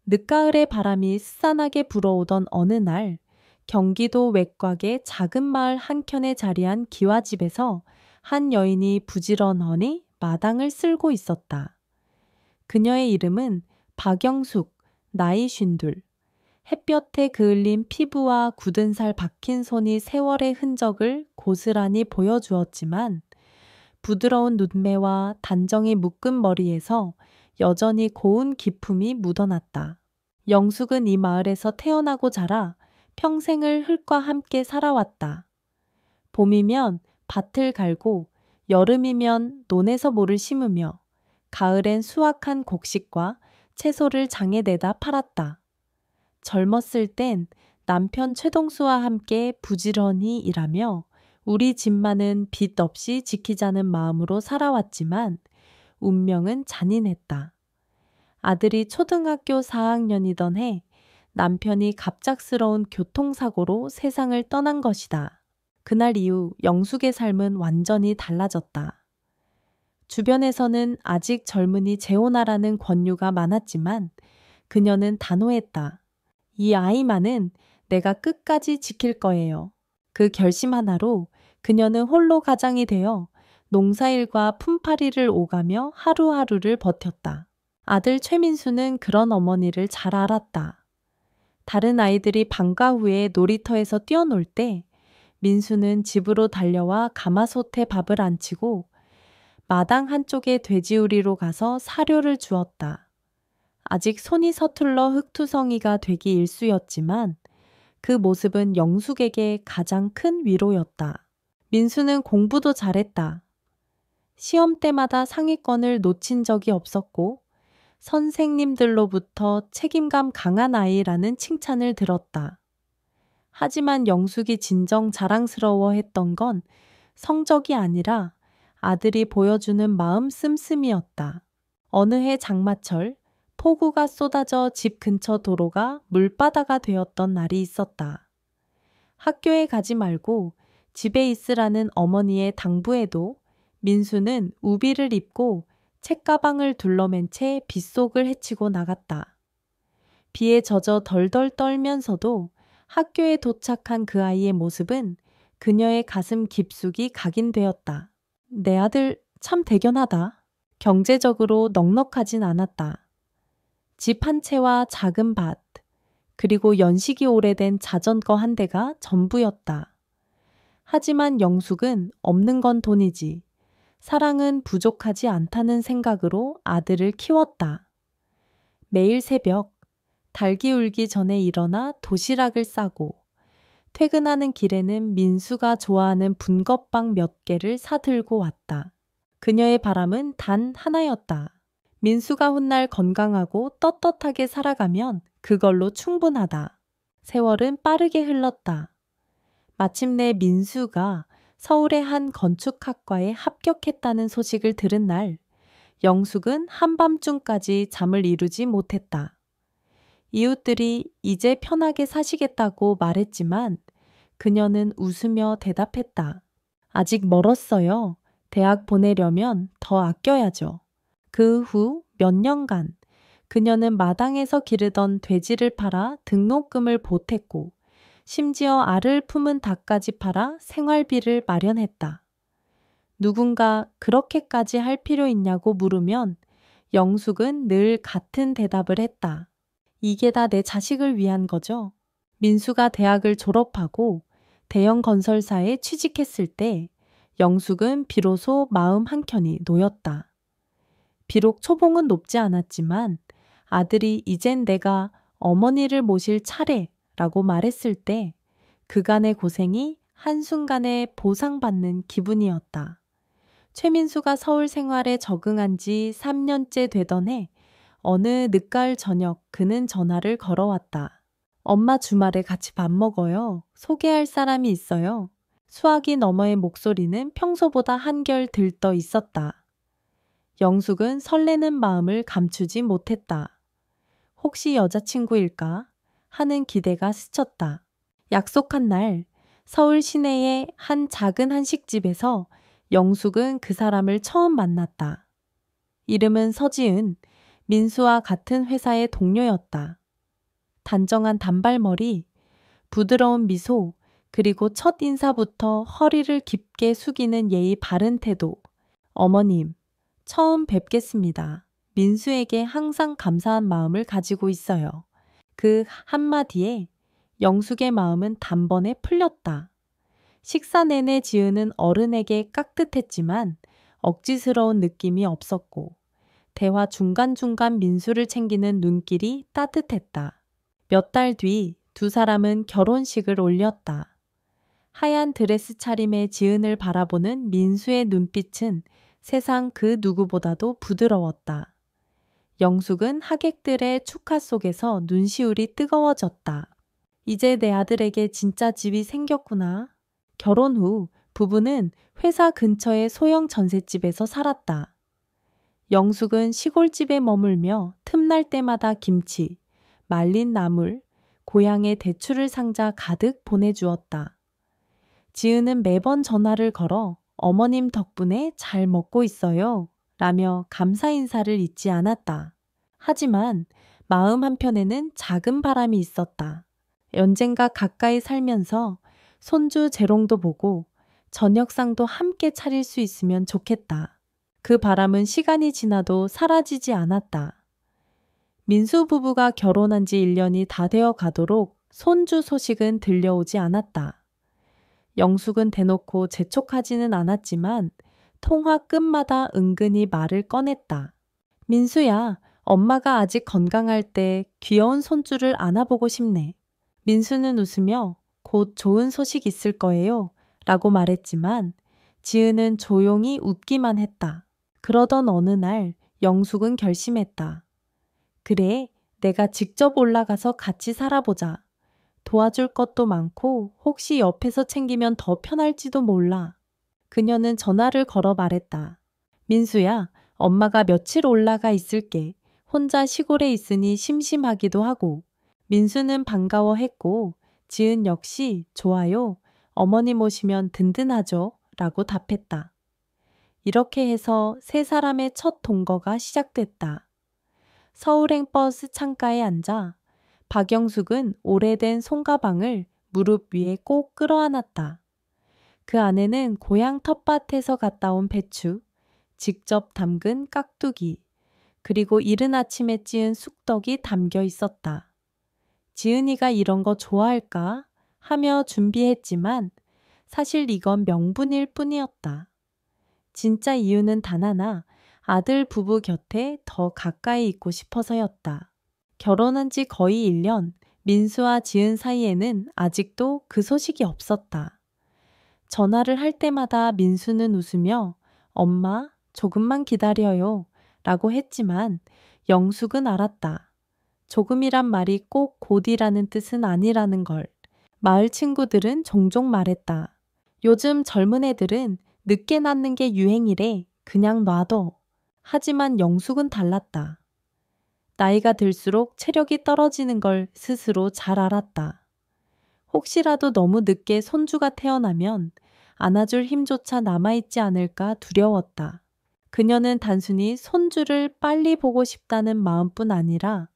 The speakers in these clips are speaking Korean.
늦가을의 바람이 스산하게 불어오던 어느 날, 경기도 외곽의 작은 마을 한켠에 자리한 기와집에서 한 여인이 부지런히 마당을 쓸고 있었다. 그녀의 이름은 박영숙, 나이 52. 햇볕에 그을린 피부와 굳은 살 박힌 손이 세월의 흔적을 고스란히 보여주었지만 부드러운 눈매와 단정히 묶은 머리에서 여전히 고운 기품이 묻어났다. 영숙은 이 마을에서 태어나고 자라 평생을 흙과 함께 살아왔다. 봄이면 밭을 갈고 여름이면 논에서 모를 심으며 가을엔 수확한 곡식과 채소를 장에 내다 팔았다. 젊었을 땐 남편 최동수와 함께 부지런히 일하며 우리 집만은 빚 없이 지키자는 마음으로 살아왔지만 운명은 잔인했다. 아들이 초등학교 4학년이던 해 남편이 갑작스러운 교통사고로 세상을 떠난 것이다. 그날 이후 영숙의 삶은 완전히 달라졌다. 주변에서는 아직 젊은이 재혼하라는 권유가 많았지만 그녀는 단호했다. 이 아이만은 내가 끝까지 지킬 거예요. 그 결심 하나로 그녀는 홀로 가장이 되어 농사일과 품팔이를 오가며 하루하루를 버텼다. 아들 최민수는 그런 어머니를 잘 알았다. 다른 아이들이 방과 후에 놀이터에서 뛰어놀 때 민수는 집으로 달려와 가마솥에 밥을 안치고 마당 한쪽의 돼지우리로 가서 사료를 주었다. 아직 손이 서툴러 흙투성이가 되기 일쑤였지만 그 모습은 영숙에게 가장 큰 위로였다. 민수는 공부도 잘했다. 시험 때마다 상위권을 놓친 적이 없었고 선생님들로부터 책임감 강한 아이라는 칭찬을 들었다. 하지만 영숙이 진정 자랑스러워했던 건 성적이 아니라 아들이 보여주는 마음 씀씀이었다. 어느 해 장마철 폭우가 쏟아져 집 근처 도로가 물바다가 되었던 날이 있었다. 학교에 가지 말고 집에 있으라는 어머니의 당부에도 민수는 우비를 입고 책가방을 둘러맨 채 빗속을 헤치고 나갔다. 비에 젖어 덜덜 떨면서도 학교에 도착한 그 아이의 모습은 그녀의 가슴 깊숙이 각인되었다. 내 아들 참 대견하다. 경제적으로 넉넉하진 않았다. 집 한 채와 작은 밭, 그리고 연식이 오래된 자전거 한 대가 전부였다. 하지만 영숙은 없는 건 돈이지, 사랑은 부족하지 않다는 생각으로 아들을 키웠다. 매일 새벽, 달기 울기 전에 일어나 도시락을 싸고 퇴근하는 길에는 민수가 좋아하는 분것빵 몇 개를 사들고 왔다. 그녀의 바람은 단 하나였다. 민수가 훗날 건강하고 떳떳하게 살아가면 그걸로 충분하다. 세월은 빠르게 흘렀다. 마침내 민수가 서울의 한 건축학과에 합격했다는 소식을 들은 날, 영숙은 한밤중까지 잠을 이루지 못했다. 이웃들이 이제 편하게 사시겠다고 말했지만 그녀는 웃으며 대답했다. 아직 멀었어요. 대학 보내려면 더 아껴야죠. 그 후 몇 년간 그녀는 마당에서 기르던 돼지를 팔아 등록금을 보탰고 심지어 알을 품은 닭까지 팔아 생활비를 마련했다. 누군가 그렇게까지 할 필요 있냐고 물으면 영숙은 늘 같은 대답을 했다. 이게 다 내 자식을 위한 거죠. 민수가 대학을 졸업하고 대형 건설사에 취직했을 때 영숙은 비로소 마음 한켠이 놓였다. 비록 초봉은 높지 않았지만 아들이 이젠 내가 어머니를 모실 차례라고 말했을 때 그간의 고생이 한순간에 보상받는 기분이었다. 최민수가 서울 생활에 적응한 지 3년째 되던 해 어느 늦가을 저녁 그는 전화를 걸어왔다. 엄마 주말에 같이 밥 먹어요. 소개할 사람이 있어요. 수화기 너머의 목소리는 평소보다 한결 들떠 있었다. 영숙은 설레는 마음을 감추지 못했다. 혹시 여자친구일까 하는 기대가 스쳤다. 약속한 날 서울 시내의 한 작은 한식집에서 영숙은 그 사람을 처음 만났다. 이름은 서지은, 민수와 같은 회사의 동료였다. 단정한 단발머리, 부드러운 미소, 그리고 첫 인사부터 허리를 깊게 숙이는 예의 바른 태도. 어머님, 처음 뵙겠습니다. 민수에게 항상 감사한 마음을 가지고 있어요. 그 한마디에 영숙의 마음은 단번에 풀렸다. 식사 내내 지은은 어른에게 깍듯했지만 억지스러운 느낌이 없었고 대화 중간중간 민수를 챙기는 눈길이 따뜻했다. 몇 달 뒤 두 사람은 결혼식을 올렸다. 하얀 드레스 차림의 지은을 바라보는 민수의 눈빛은 세상 그 누구보다도 부드러웠다. 영숙은 하객들의 축하 속에서 눈시울이 뜨거워졌다. 이제 내 아들에게 진짜 집이 생겼구나. 결혼 후 부부는 회사 근처의 소형 전셋집에서 살았다. 영숙은 시골집에 머물며 틈날 때마다 김치, 말린 나물, 고향의 대추를 상자 가득 보내주었다. 지은은 매번 전화를 걸어 어머님 덕분에 잘 먹고 있어요 라며 감사 인사를 잊지 않았다. 하지만 마음 한편에는 작은 바람이 있었다. 언젠가 가까이 살면서 손주 재롱도 보고 저녁상도 함께 차릴 수 있으면 좋겠다. 그 바람은 시간이 지나도 사라지지 않았다. 민수 부부가 결혼한 지 1년이 다 되어 가도록 손주 소식은 들려오지 않았다. 영숙은 대놓고 재촉하지는 않았지만 통화 끝마다 은근히 말을 꺼냈다. 민수야, 엄마가 아직 건강할 때 귀여운 손주를 안아보고 싶네. 민수는 웃으며 곧 좋은 소식 있을 거예요 라고 말했지만 지은은 조용히 웃기만 했다. 그러던 어느 날 영숙은 결심했다. 그래, 내가 직접 올라가서 같이 살아보자. 도와줄 것도 많고 혹시 옆에서 챙기면 더 편할지도 몰라. 그녀는 전화를 걸어 말했다. 민수야, 엄마가 며칠 올라가 있을게. 혼자 시골에 있으니 심심하기도 하고. 민수는 반가워했고 지은 역시 좋아요. 어머님 오시면 든든하죠. 라고 답했다. 이렇게 해서 세 사람의 첫 동거가 시작됐다. 서울행 버스 창가에 앉아 박영숙은 오래된 손가방을 무릎 위에 꼭 끌어안았다. 그 안에는 고향 텃밭에서 갔다 온 배추, 직접 담근 깍두기, 그리고 이른 아침에 찌은 쑥떡이 담겨 있었다. 지은이가 이런 거 좋아할까 하며 준비했지만 사실 이건 명분일 뿐이었다. 진짜 이유는 단 하나, 아들 부부 곁에 더 가까이 있고 싶어서였다. 결혼한 지 거의 1년, 민수와 지은 사이에는 아직도 그 소식이 없었다. 전화를 할 때마다 민수는 웃으며 엄마, 조금만 기다려요 라고 했지만 영숙은 알았다. 조금이란 말이 꼭 곧이라는 뜻은 아니라는 걸. 마을 친구들은 종종 말했다. 요즘 젊은 애들은 늦게 낳는 게 유행이래. 그냥 놔둬. 하지만 영숙은 달랐다. 나이가 들수록 체력이 떨어지는 걸 스스로 잘 알았다. 혹시라도 너무 늦게 손주가 태어나면 안아줄 힘조차 남아있지 않을까 두려웠다. 그녀는 단순히 손주를 빨리 보고 싶다는 마음뿐 아니라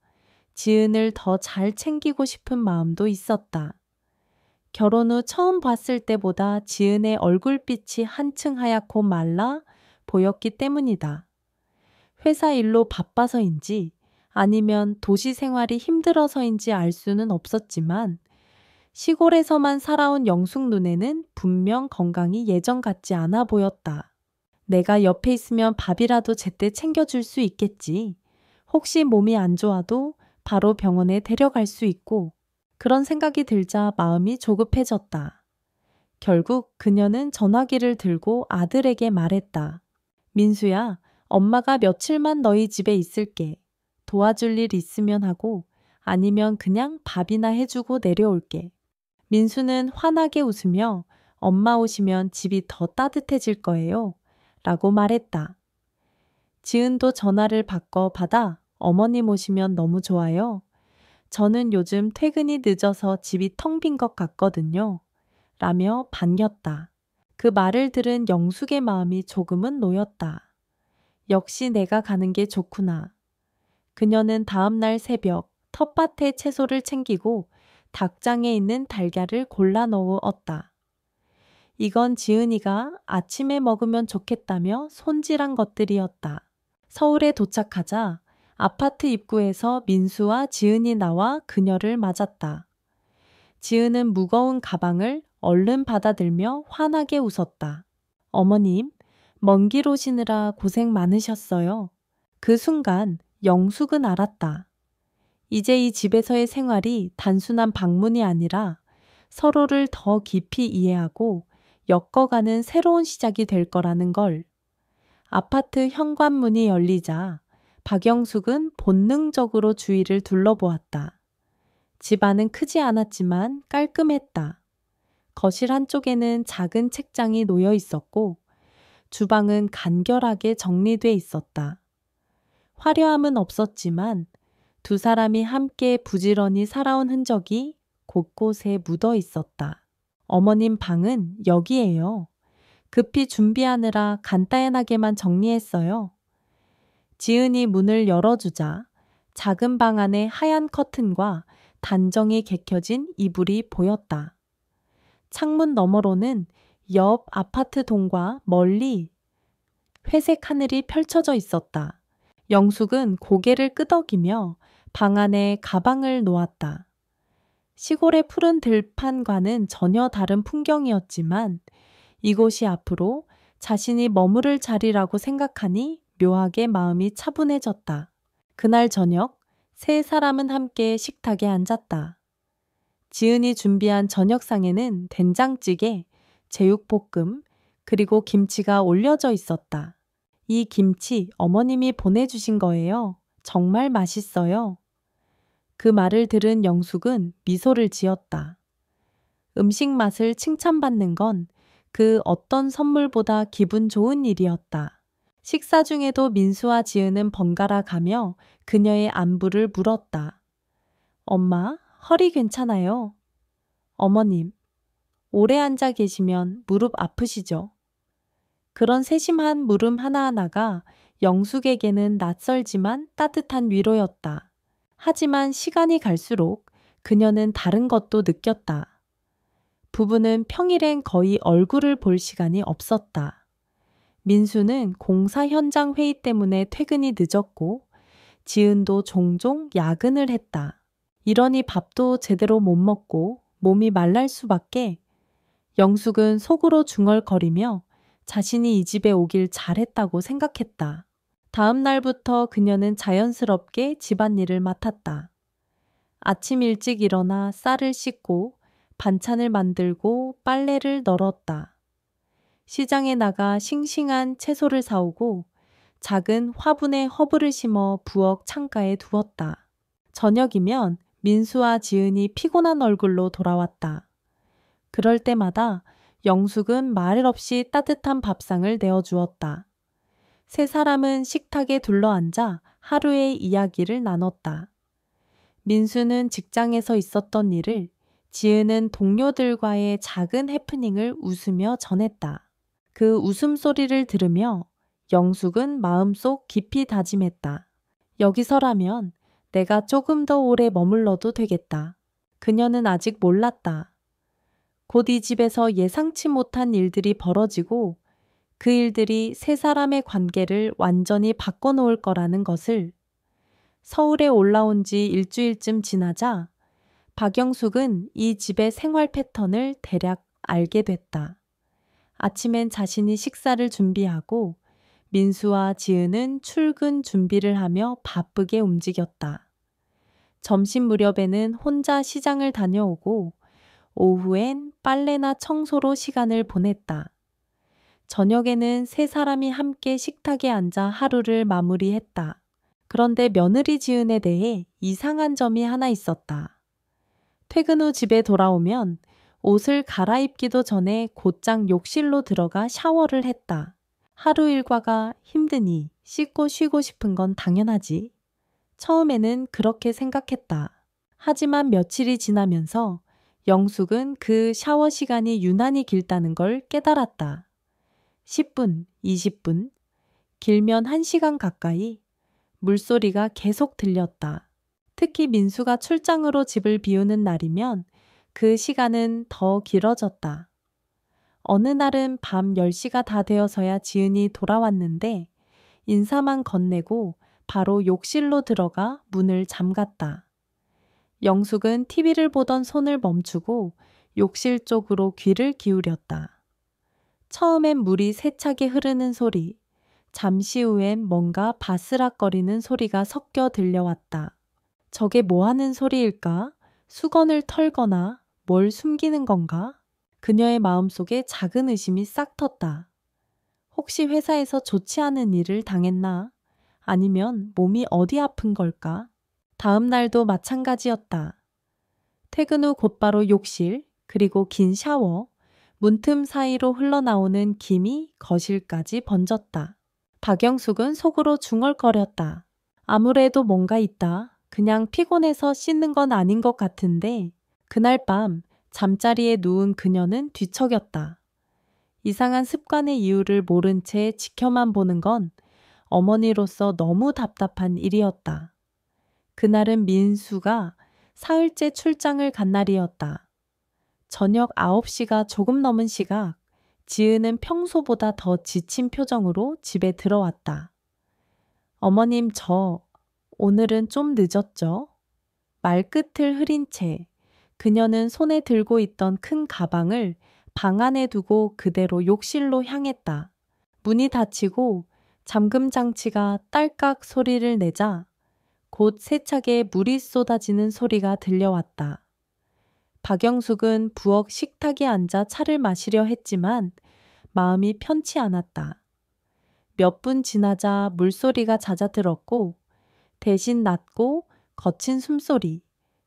지은을 더 잘 챙기고 싶은 마음도 있었다. 결혼 후 처음 봤을 때보다 지은의 얼굴빛이 한층 하얗고 말라 보였기 때문이다. 회사 일로 바빠서인지 아니면 도시 생활이 힘들어서인지 알 수는 없었지만 시골에서만 살아온 영숙 눈에는 분명 건강이 예전 같지 않아 보였다. 내가 옆에 있으면 밥이라도 제때 챙겨줄 수 있겠지. 혹시 몸이 안 좋아도 바로 병원에 데려갈 수 있고 그런 생각이 들자 마음이 조급해졌다. 결국 그녀는 전화기를 들고 아들에게 말했다. 민수야, 엄마가 며칠만 너희 집에 있을게. 도와줄 일 있으면 하고 아니면 그냥 밥이나 해주고 내려올게. 민수는 환하게 웃으며 엄마 오시면 집이 더 따뜻해질 거예요. 라고 말했다. 지은도 전화를 바꿔 받아 어머님 오시면 너무 좋아요. 저는 요즘 퇴근이 늦어서 집이 텅 빈 것 같거든요. 라며 반겼다. 그 말을 들은 영숙의 마음이 조금은 놓였다. 역시 내가 가는 게 좋구나. 그녀는 다음날 새벽 텃밭에 채소를 챙기고 닭장에 있는 달걀을 골라 넣었다. 이건 지은이가 아침에 먹으면 좋겠다며 손질한 것들이었다. 서울에 도착하자 아파트 입구에서 민수와 지은이 나와 그녀를 맞았다. 지은은 무거운 가방을 얼른 받아들며 환하게 웃었다. 어머님, 먼 길 오시느라 고생 많으셨어요. 그 순간 영숙은 알았다. 이제 이 집에서의 생활이 단순한 방문이 아니라 서로를 더 깊이 이해하고 엮어가는 새로운 시작이 될 거라는 걸. 아파트 현관문이 열리자 박영숙은 본능적으로 주위를 둘러보았다. 집안은 크지 않았지만 깔끔했다. 거실 한쪽에는 작은 책장이 놓여 있었고 주방은 간결하게 정리돼 있었다. 화려함은 없었지만 두 사람이 함께 부지런히 살아온 흔적이 곳곳에 묻어 있었다. 어머님 방은 여기예요. 급히 준비하느라 간단하게만 정리했어요. 지은이 문을 열어주자 작은 방 안에 하얀 커튼과 단정히 개켜진 이불이 보였다. 창문 너머로는 옆 아파트 동과 멀리 회색 하늘이 펼쳐져 있었다. 영숙은 고개를 끄덕이며 방 안에 가방을 놓았다. 시골의 푸른 들판과는 전혀 다른 풍경이었지만 이곳이 앞으로 자신이 머무를 자리라고 생각하니 묘하게 마음이 차분해졌다. 그날 저녁 세 사람은 함께 식탁에 앉았다. 지은이 준비한 저녁상에는 된장찌개, 제육볶음, 그리고 김치가 올려져 있었다. 이 김치 어머님이 보내주신 거예요. 정말 맛있어요. 그 말을 들은 영숙은 미소를 지었다. 음식 맛을 칭찬받는 건 그 어떤 선물보다 기분 좋은 일이었다. 식사 중에도 민수와 지은은 번갈아 가며 그녀의 안부를 물었다. 엄마, 허리 괜찮아요? 어머님, 오래 앉아 계시면 무릎 아프시죠? 그런 세심한 물음 하나하나가 영숙에게는 낯설지만 따뜻한 위로였다. 하지만 시간이 갈수록 그녀는 다른 것도 느꼈다. 부부는 평일엔 거의 얼굴을 볼 시간이 없었다. 민수는 공사 현장 회의 때문에 퇴근이 늦었고 지은도 종종 야근을 했다. 이러니 밥도 제대로 못 먹고 몸이 말랄 수밖에. 영숙은 속으로 중얼거리며 자신이 이 집에 오길 잘했다고 생각했다. 다음 날부터 그녀는 자연스럽게 집안일을 맡았다. 아침 일찍 일어나 쌀을 씻고 반찬을 만들고 빨래를 널었다. 시장에 나가 싱싱한 채소를 사오고 작은 화분에 허브를 심어 부엌 창가에 두었다. 저녁이면 민수와 지은이 피곤한 얼굴로 돌아왔다. 그럴 때마다 영숙은 말 없이 따뜻한 밥상을 내어주었다. 세 사람은 식탁에 둘러앉아 하루의 이야기를 나눴다. 민수는 직장에서 있었던 일을, 지은은 동료들과의 작은 해프닝을 웃으며 전했다. 그 웃음소리를 들으며 영숙은 마음속 깊이 다짐했다. 여기서라면 내가 조금 더 오래 머물러도 되겠다. 그녀는 아직 몰랐다. 곧 이 집에서 예상치 못한 일들이 벌어지고 그 일들이 세 사람의 관계를 완전히 바꿔놓을 거라는 것을. 서울에 올라온 지 일주일쯤 지나자 박영숙은 이 집의 생활 패턴을 대략 알게 됐다. 아침엔 자신이 식사를 준비하고 민수와 지은은 출근 준비를 하며 바쁘게 움직였다. 점심 무렵에는 혼자 시장을 다녀오고 오후엔 빨래나 청소로 시간을 보냈다. 저녁에는 세 사람이 함께 식탁에 앉아 하루를 마무리했다. 그런데 며느리 지은에 대해 이상한 점이 하나 있었다. 퇴근 후 집에 돌아오면 옷을 갈아입기도 전에 곧장 욕실로 들어가 샤워를 했다. 하루 일과가 힘드니 씻고 쉬고 싶은 건 당연하지. 처음에는 그렇게 생각했다. 하지만 며칠이 지나면서 영숙은 그 샤워 시간이 유난히 길다는 걸 깨달았다. 10분, 20분, 길면 1시간 가까이. 물소리가 계속 들렸다. 특히 민수가 출장으로 집을 비우는 날이면 그 시간은 더 길어졌다. 어느 날은 밤 10시가 다 되어서야 지은이 돌아왔는데 인사만 건네고 바로 욕실로 들어가 문을 잠갔다. 영숙은 TV를 보던 손을 멈추고 욕실 쪽으로 귀를 기울였다. 처음엔 물이 세차게 흐르는 소리, 잠시 후엔 뭔가 바스락거리는 소리가 섞여 들려왔다. 저게 뭐 하는 소리일까? 수건을 털거나 뭘 숨기는 건가? 그녀의 마음속에 작은 의심이 싹 텄다. 혹시 회사에서 좋지 않은 일을 당했나? 아니면 몸이 어디 아픈 걸까? 다음 날도 마찬가지였다. 퇴근 후 곧바로 욕실, 그리고 긴 샤워, 문틈 사이로 흘러나오는 김이 거실까지 번졌다. 박영숙은 속으로 중얼거렸다. 아무래도 뭔가 있다. 그냥 피곤해서 씻는 건 아닌 것 같은데 그날 밤 잠자리에 누운 그녀는 뒤척였다. 이상한 습관의 이유를 모른 채 지켜만 보는 건 어머니로서 너무 답답한 일이었다. 그날은 민수가 사흘째 출장을 간 날이었다. 저녁 9시가 조금 넘은 시각, 지은은 평소보다 더 지친 표정으로 집에 들어왔다. 어머님, 오늘은 좀 늦었죠? 말끝을 흐린 채 그녀는 손에 들고 있던 큰 가방을 방 안에 두고 그대로 욕실로 향했다. 문이 닫히고 잠금 장치가 딸깍 소리를 내자 곧 세차게 물이 쏟아지는 소리가 들려왔다. 박영숙은 부엌 식탁에 앉아 차를 마시려 했지만 마음이 편치 않았다. 몇 분 지나자 물소리가 잦아들었고 대신 낮고 거친 숨소리,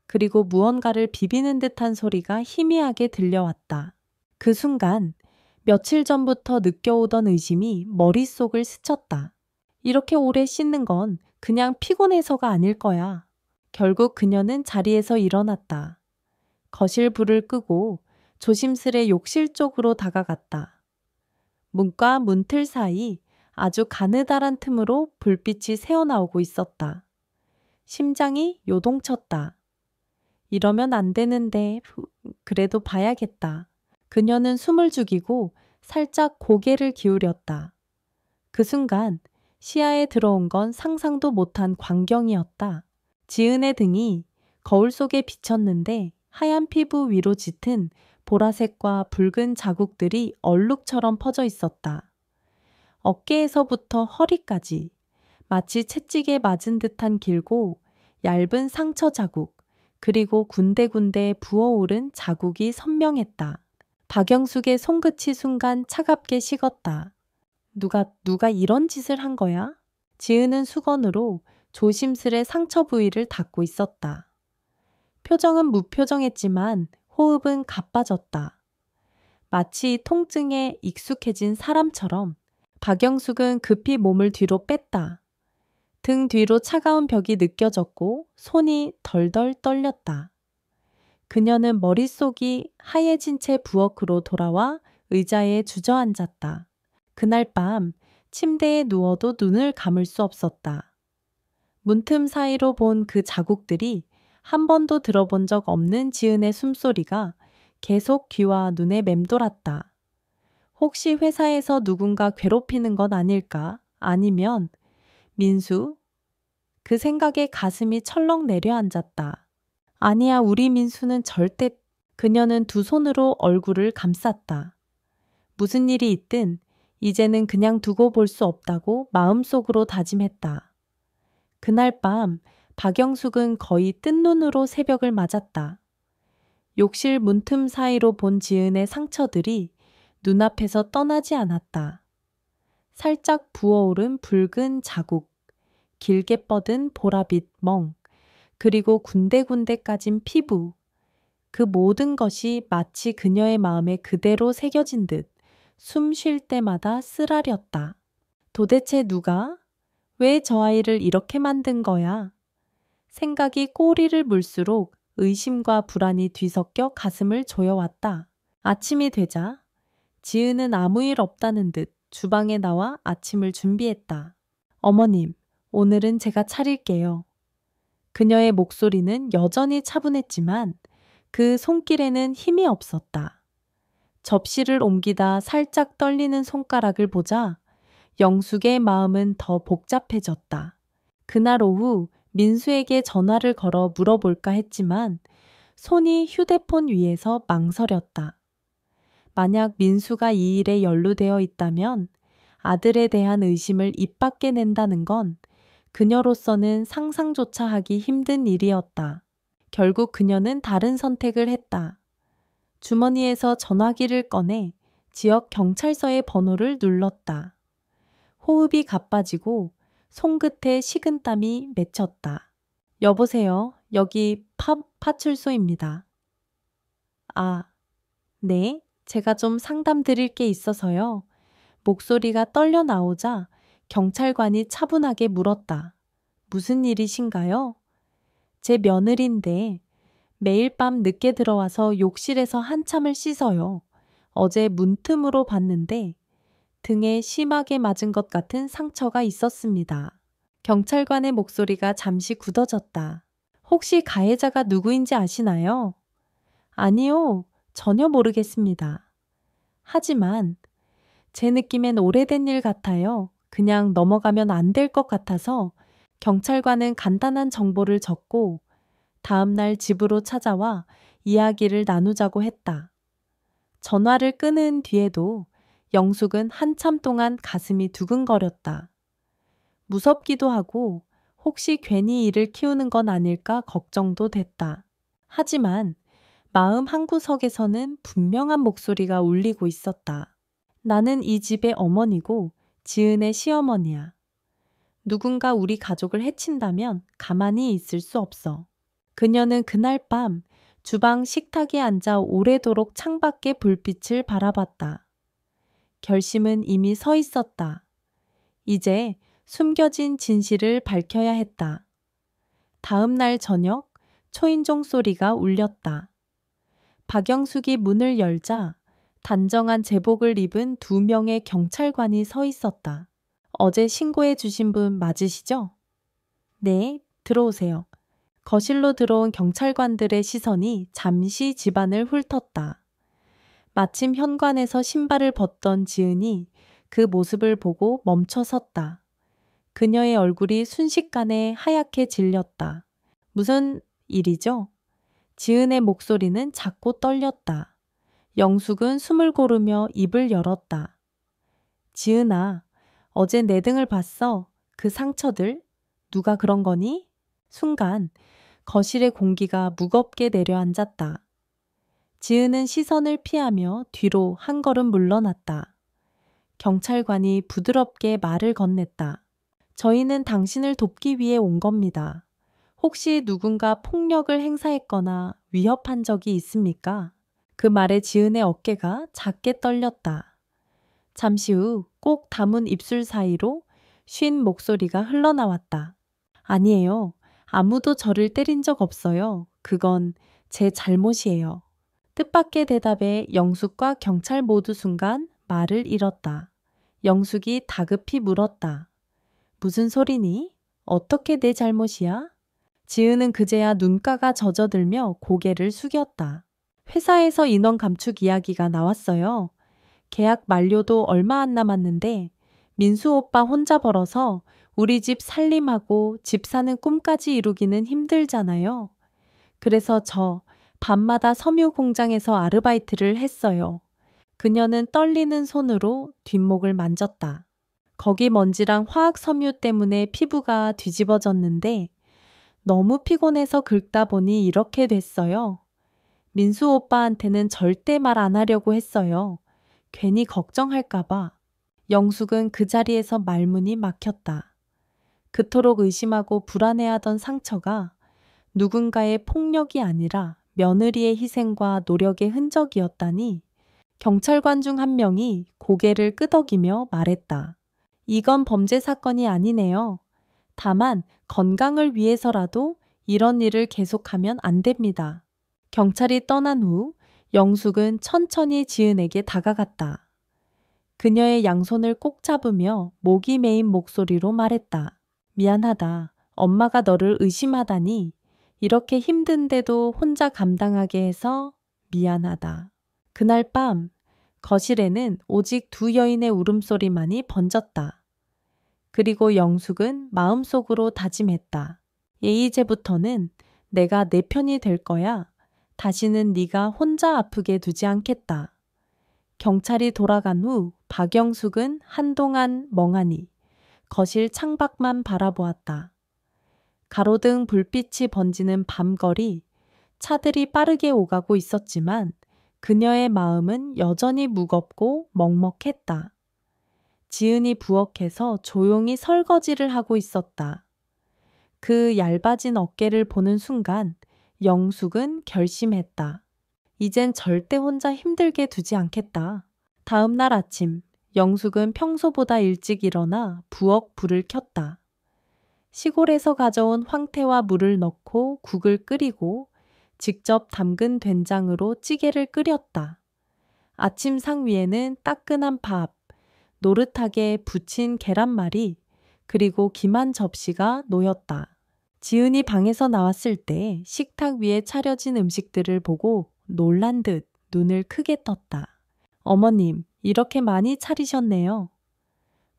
그리고 무언가를 비비는 듯한 소리가 희미하게 들려왔다. 그 순간 며칠 전부터 느껴오던 의심이 머릿속을 스쳤다. 이렇게 오래 씻는 건 그냥 피곤해서가 아닐 거야. 결국 그녀는 자리에서 일어났다. 거실 불을 끄고 조심스레 욕실 쪽으로 다가갔다. 문과 문틀 사이 아주 가느다란 틈으로 불빛이 새어나오고 있었다. 심장이 요동쳤다. 이러면 안 되는데 그래도 봐야겠다. 그녀는 숨을 죽이고 살짝 고개를 기울였다. 그 순간 시야에 들어온 건 상상도 못한 광경이었다. 지은의 등이 거울 속에 비쳤는데 하얀 피부 위로 짙은 보라색과 붉은 자국들이 얼룩처럼 퍼져 있었다. 어깨에서부터 허리까지 마치 채찍에 맞은 듯한 길고 얇은 상처 자국, 그리고 군데군데 부어오른 자국이 선명했다. 박영숙의 손끝이 순간 차갑게 식었다. 누가 이런 짓을 한 거야? 지은은 수건으로 조심스레 상처 부위를 닦고 있었다. 표정은 무표정했지만 호흡은 가빠졌다. 마치 통증에 익숙해진 사람처럼 박영숙은 급히 몸을 뒤로 뺐다. 등 뒤로 차가운 벽이 느껴졌고 손이 덜덜 떨렸다. 그녀는 머릿속이 하얘진 채 부엌으로 돌아와 의자에 주저앉았다. 그날 밤 침대에 누워도 눈을 감을 수 없었다. 문틈 사이로 본 그 자국들이 한 번도 들어본 적 없는 지은의 숨소리가 계속 귀와 눈에 맴돌았다. 혹시 회사에서 누군가 괴롭히는 건 아닐까? 아니면 민수? 그 생각에 가슴이 철렁 내려앉았다. 아니야, 우리 민수는 절대... 그녀는 두 손으로 얼굴을 감쌌다. 무슨 일이 있든 이제는 그냥 두고 볼 수 없다고 마음속으로 다짐했다. 그날 밤 박영숙은 거의 뜬 눈으로 새벽을 맞았다. 욕실 문틈 사이로 본 지은의 상처들이 눈앞에서 떠나지 않았다. 살짝 부어오른 붉은 자국, 길게 뻗은 보라빛 멍, 그리고 군데군데 까진 피부. 그 모든 것이 마치 그녀의 마음에 그대로 새겨진 듯 숨 쉴 때마다 쓰라렸다. 도대체 누가? 왜 저 아이를 이렇게 만든 거야? 생각이 꼬리를 물수록 의심과 불안이 뒤섞여 가슴을 조여왔다. 아침이 되자 지은은 아무 일 없다는 듯 주방에 나와 아침을 준비했다. 어머님, 오늘은 제가 차릴게요. 그녀의 목소리는 여전히 차분했지만 그 손길에는 힘이 없었다. 접시를 옮기다 살짝 떨리는 손가락을 보자 영숙의 마음은 더 복잡해졌다. 그날 오후 민수에게 전화를 걸어 물어볼까 했지만 손이 휴대폰 위에서 망설였다. 만약 민수가 이 일에 연루되어 있다면 아들에 대한 의심을 입 밖에 낸다는 건 그녀로서는 상상조차 하기 힘든 일이었다. 결국 그녀는 다른 선택을 했다. 주머니에서 전화기를 꺼내 지역 경찰서의 번호를 눌렀다. 호흡이 가빠지고 손끝에 식은땀이 맺혔다. 여보세요. 여기 파출소입니다. 아, 네. 제가 좀 상담 드릴 게 있어서요. 목소리가 떨려 나오자 경찰관이 차분하게 물었다. 무슨 일이신가요? 제 며느리인데 매일 밤 늦게 들어와서 욕실에서 한참을 씻어요. 어제 문틈으로 봤는데 등에 심하게 맞은 것 같은 상처가 있었습니다. 경찰관의 목소리가 잠시 굳어졌다. 혹시 가해자가 누구인지 아시나요? 아니요, 전혀 모르겠습니다. 하지만 제 느낌엔 오래된 일 같아요. 그냥 넘어가면 안 될 것 같아서 경찰관은 간단한 정보를 적고 다음날 집으로 찾아와 이야기를 나누자고 했다. 전화를 끊은 뒤에도 영숙은 한참 동안 가슴이 두근거렸다. 무섭기도 하고 혹시 괜히 일을 키우는 건 아닐까 걱정도 됐다. 하지만 마음 한구석에서는 분명한 목소리가 울리고 있었다. 나는 이 집의 어머니고 지은의 시어머니야. 누군가 우리 가족을 해친다면 가만히 있을 수 없어. 그녀는 그날 밤 주방 식탁에 앉아 오래도록 창밖의 불빛을 바라봤다. 결심은 이미 서 있었다. 이제 숨겨진 진실을 밝혀야 했다. 다음 날 저녁 초인종 소리가 울렸다. 박영숙이 문을 열자 단정한 제복을 입은 2명의 경찰관이 서 있었다. 어제 신고해 주신 분 맞으시죠? 네, 들어오세요. 거실로 들어온 경찰관들의 시선이 잠시 집안을 훑었다. 마침 현관에서 신발을 벗던 지은이 그 모습을 보고 멈춰 섰다. 그녀의 얼굴이 순식간에 하얗게 질렸다. 무슨 일이죠? 지은의 목소리는 작고 떨렸다. 영숙은 숨을 고르며 입을 열었다. 지은아, 어제 내 등을 봤어. 그 상처들? 누가 그런 거니? 순간 거실의 공기가 무겁게 내려앉았다. 지은은 시선을 피하며 뒤로 한 걸음 물러났다. 경찰관이 부드럽게 말을 건넸다. 저희는 당신을 돕기 위해 온 겁니다. 혹시 누군가 폭력을 행사했거나 위협한 적이 있습니까? 그 말에 지은의 어깨가 작게 떨렸다. 잠시 후 꼭 다문 입술 사이로 쉰 목소리가 흘러나왔다. 아니에요. 아무도 저를 때린 적 없어요. 그건 제 잘못이에요. 뜻밖의 대답에 영숙과 경찰 모두 순간 말을 잃었다. 영숙이 다급히 물었다. 무슨 소리니? 어떻게 내 잘못이야? 지은은 그제야 눈가가 젖어들며 고개를 숙였다. 회사에서 인원 감축 이야기가 나왔어요. 계약 만료도 얼마 안 남았는데 민수 오빠 혼자 벌어서 우리 집 살림하고 집 사는 꿈까지 이루기는 힘들잖아요. 그래서 저 밤마다 섬유 공장에서 아르바이트를 했어요. 그녀는 떨리는 손으로 뒷목을 만졌다. 거기 먼지랑 화학 섬유 때문에 피부가 뒤집어졌는데 너무 피곤해서 긁다 보니 이렇게 됐어요. 민수 오빠한테는 절대 말 안 하려고 했어요. 괜히 걱정할까봐. 영숙은 그 자리에서 말문이 막혔다. 그토록 의심하고 불안해하던 상처가 누군가의 폭력이 아니라 며느리의 희생과 노력의 흔적이었다니 경찰관 중 한 명이 고개를 끄덕이며 말했다. 이건 범죄 사건이 아니네요. 다만 건강을 위해서라도 이런 일을 계속하면 안 됩니다. 경찰이 떠난 후 영숙은 천천히 지은에게 다가갔다. 그녀의 양손을 꼭 잡으며 목이 메인 목소리로 말했다. 미안하다. 엄마가 너를 의심하다니. 이렇게 힘든데도 혼자 감당하게 해서 미안하다. 그날 밤 거실에는 오직 두 여인의 울음소리만이 번졌다. 그리고 영숙은 마음속으로 다짐했다. 이제부터는 내가 내 편이 될 거야. 다시는 네가 혼자 아프게 두지 않겠다. 경찰이 돌아간 후 박영숙은 한동안 멍하니 거실 창밖만 바라보았다. 가로등 불빛이 번지는 밤거리, 차들이 빠르게 오가고 있었지만 그녀의 마음은 여전히 무겁고 먹먹했다. 지은이 부엌에서 조용히 설거지를 하고 있었다. 그 얇아진 어깨를 보는 순간 영숙은 결심했다. 이젠 절대 혼자 힘들게 두지 않겠다. 다음 날 아침, 영숙은 평소보다 일찍 일어나 부엌 불을 켰다. 시골에서 가져온 황태와 물을 넣고 국을 끓이고 직접 담근 된장으로 찌개를 끓였다. 아침상 위에는 따끈한 밥, 노릇하게 부친 계란말이, 그리고 김한 접시가 놓였다. 지은이 방에서 나왔을 때 식탁 위에 차려진 음식들을 보고 놀란 듯 눈을 크게 떴다. 어머님, 이렇게 많이 차리셨네요.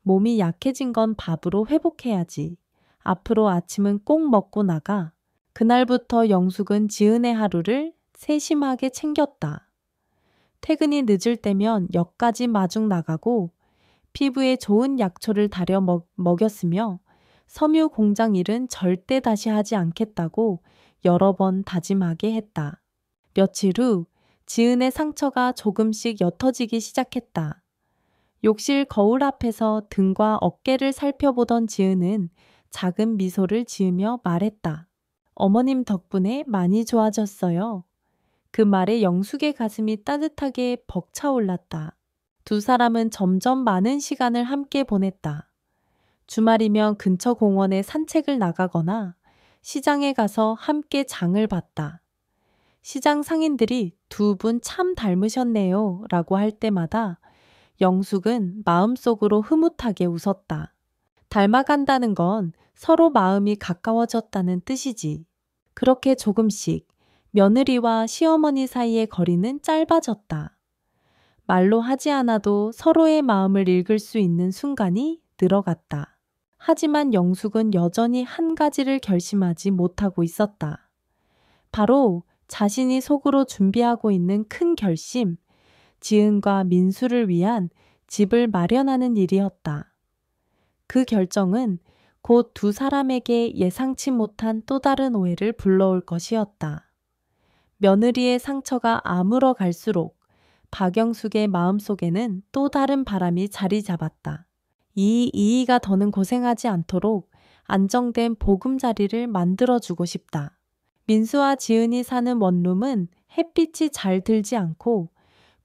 몸이 약해진 건 밥으로 회복해야지. 앞으로 아침은 꼭 먹고 나가. 그날부터 영숙은 지은의 하루를 세심하게 챙겼다. 퇴근이 늦을 때면 역까지 마중 나가고 피부에 좋은 약초를 달여 먹였으며 섬유 공장 일은 절대 다시 하지 않겠다고 여러 번 다짐하게 했다. 며칠 후 지은의 상처가 조금씩 옅어지기 시작했다. 욕실 거울 앞에서 등과 어깨를 살펴보던 지은은 작은 미소를 지으며 말했다. 어머님 덕분에 많이 좋아졌어요. 그 말에 영숙의 가슴이 따뜻하게 벅차올랐다. 두 사람은 점점 많은 시간을 함께 보냈다. 주말이면 근처 공원에 산책을 나가거나 시장에 가서 함께 장을 봤다. 시장 상인들이 두 분 참 닮으셨네요 라고 할 때마다 영숙은 마음속으로 흐뭇하게 웃었다. 닮아간다는 건 서로 마음이 가까워졌다는 뜻이지. 그렇게 조금씩 며느리와 시어머니 사이의 거리는 짧아졌다. 말로 하지 않아도 서로의 마음을 읽을 수 있는 순간이 늘어갔다. 하지만 영숙은 여전히 한 가지를 결심하지 못하고 있었다. 바로 자신이 속으로 준비하고 있는 큰 결심, 지은과 민수를 위한 집을 마련하는 일이었다. 그 결정은 곧 두 사람에게 예상치 못한 또 다른 오해를 불러올 것이었다. 며느리의 상처가 아물어 갈수록 박영숙의 마음속에는 또 다른 바람이 자리 잡았다. 이이가 더는 고생하지 않도록 안정된 보금자리를 만들어주고 싶다. 민수와 지은이 사는 원룸은 햇빛이 잘 들지 않고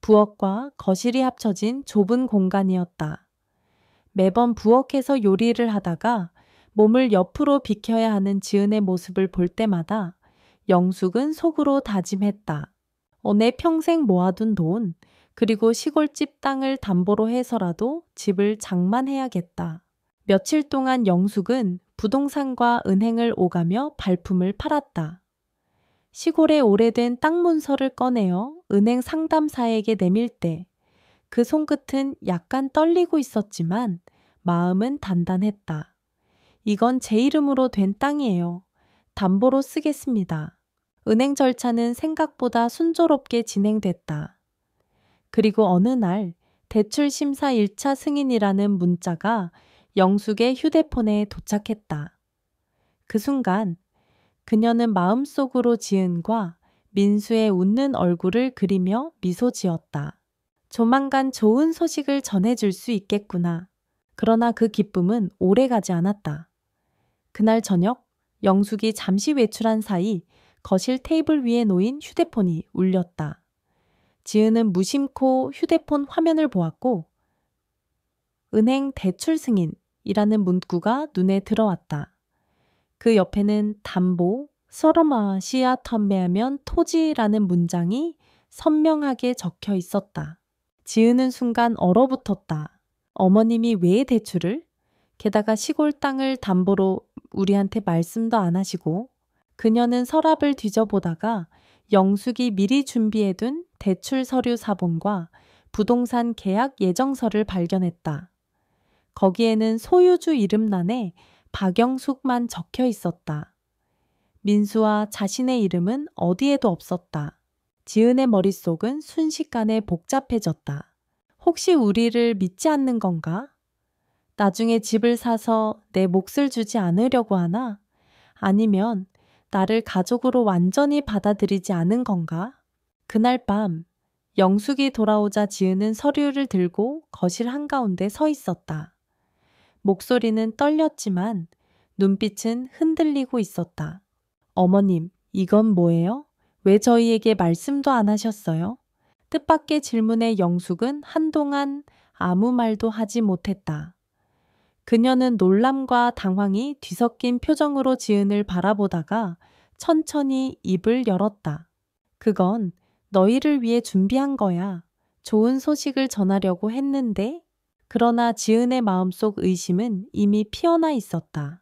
부엌과 거실이 합쳐진 좁은 공간이었다. 매번 부엌에서 요리를 하다가 몸을 옆으로 비켜야 하는 지은의 모습을 볼 때마다 영숙은 속으로 다짐했다. 내 평생 모아둔 돈, 그리고 시골집 땅을 담보로 해서라도 집을 장만해야겠다. 며칠 동안 영숙은 부동산과 은행을 오가며 발품을 팔았다. 시골의 오래된 땅 문서를 꺼내어 은행 상담사에게 내밀 때 그 손끝은 약간 떨리고 있었지만 마음은 단단했다. 이건 제 이름으로 된 땅이에요. 담보로 쓰겠습니다. 은행 절차는 생각보다 순조롭게 진행됐다. 그리고 어느 날 대출 심사 1차 승인이라는 문자가 영숙의 휴대폰에 도착했다. 그 순간 그녀는 마음속으로 지은과 민수의 웃는 얼굴을 그리며 미소 지었다. 조만간 좋은 소식을 전해줄 수 있겠구나. 그러나 그 기쁨은 오래가지 않았다. 그날 저녁 영숙이 잠시 외출한 사이 거실 테이블 위에 놓인 휴대폰이 울렸다. 지은은 무심코 휴대폰 화면을 보았고 은행 대출 승인이라는 문구가 눈에 들어왔다. 그 옆에는 담보, 서러마 시야 텀매하면 토지라는 문장이 선명하게 적혀 있었다. 지은은 순간 얼어붙었다. 어머님이 왜 대출을? 게다가 시골 땅을 담보로 우리한테 말씀도 안 하시고. 그녀는 서랍을 뒤져보다가 영숙이 미리 준비해둔 대출 서류 사본과 부동산 계약 예정서를 발견했다. 거기에는 소유주 이름란에 박영숙만 적혀 있었다. 민수와 자신의 이름은 어디에도 없었다. 지은의 머릿속은 순식간에 복잡해졌다. 혹시 우리를 믿지 않는 건가? 나중에 집을 사서 내 몫을 주지 않으려고 하나? 아니면 나를 가족으로 완전히 받아들이지 않은 건가? 그날 밤 영숙이 돌아오자 지은은 서류를 들고 거실 한가운데 서 있었다. 목소리는 떨렸지만 눈빛은 흔들리고 있었다. 어머님, 이건 뭐예요? 왜 저희에게 말씀도 안 하셨어요? 뜻밖의 질문에 영숙은 한동안 아무 말도 하지 못했다. 그녀는 놀람과 당황이 뒤섞인 표정으로 지은을 바라보다가 천천히 입을 열었다. 그건 너희를 위해 준비한 거야. 좋은 소식을 전하려고 했는데. 그러나 지은의 마음속 의심은 이미 피어나 있었다.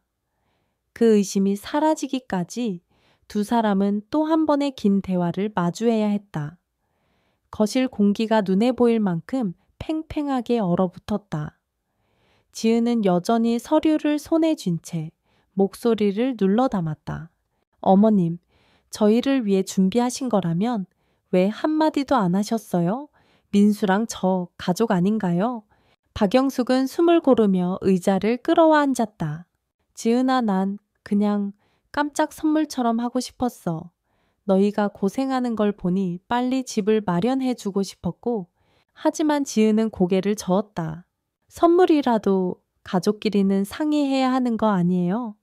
그 의심이 사라지기까지 두 사람은 또 한 번의 긴 대화를 마주해야 했다. 거실 공기가 눈에 보일 만큼 팽팽하게 얼어붙었다. 지은은 여전히 서류를 손에 쥔 채 목소리를 눌러 담았다. 어머님, 저희를 위해 준비하신 거라면 왜 한마디도 안 하셨어요? 민수랑 저 가족 아닌가요? 박영숙은 숨을 고르며 의자를 끌어와 앉았다. 지은아, 난 그냥 깜짝 선물처럼 하고 싶었어. 너희가 고생하는 걸 보니 빨리 집을 마련해 주고 싶었고, 하지만 지은은 고개를 저었다. 선물이라도 가족끼리는 상의해야 하는 거 아니에요?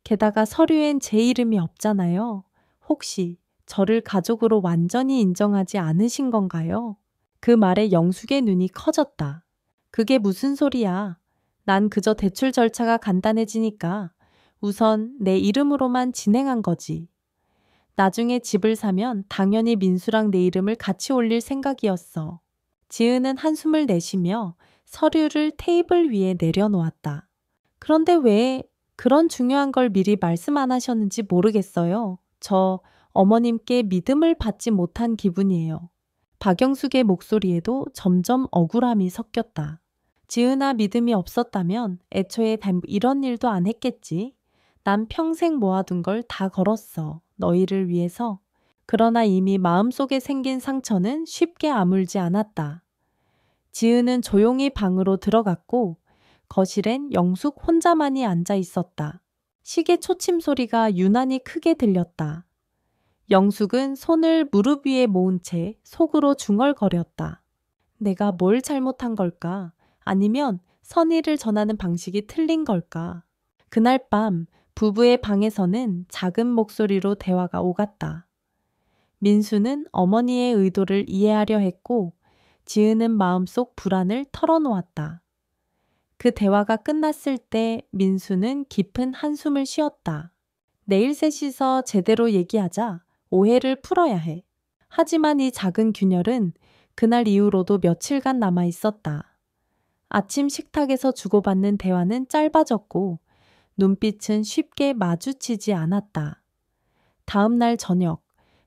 게다가 서류엔 제 이름이 없잖아요. 혹시 저를 가족으로 완전히 인정하지 않으신 건가요? 그 말에 영숙의 눈이 커졌다. 그게 무슨 소리야? 난 그저 대출 절차가 간단해지니까 우선 내 이름으로만 진행한 거지. 나중에 집을 사면 당연히 민수랑 내 이름을 같이 올릴 생각이었어. 지은은 한숨을 내쉬며 서류를 테이블 위에 내려놓았다. 그런데 왜 그런 중요한 걸 미리 말씀 안 하셨는지 모르겠어요. 저 어머님께 믿음을 받지 못한 기분이에요. 박영숙의 목소리에도 점점 억울함이 섞였다. 지은아, 믿음이 없었다면 애초에 이런 일도 안 했겠지. 난 평생 모아둔 걸 다 걸었어. 너희를 위해서. 그러나 이미 마음속에 생긴 상처는 쉽게 아물지 않았다. 지은은 조용히 방으로 들어갔고 거실엔 영숙 혼자만이 앉아 있었다. 시계 초침 소리가 유난히 크게 들렸다. 영숙은 손을 무릎 위에 모은 채 속으로 중얼거렸다. 내가 뭘 잘못한 걸까? 아니면 선의를 전하는 방식이 틀린 걸까? 그날 밤 부부의 방에서는 작은 목소리로 대화가 오갔다. 민수는 어머니의 의도를 이해하려 했고 지은은 마음속 불안을 털어놓았다. 그 대화가 끝났을 때 민수는 깊은 한숨을 쉬었다. 내일 셋이서 제대로 얘기하자. 오해를 풀어야 해. 하지만 이 작은 균열은 그날 이후로도 며칠간 남아 있었다. 아침 식탁에서 주고받는 대화는 짧아졌고 눈빛은 쉽게 마주치지 않았다. 다음 날 저녁,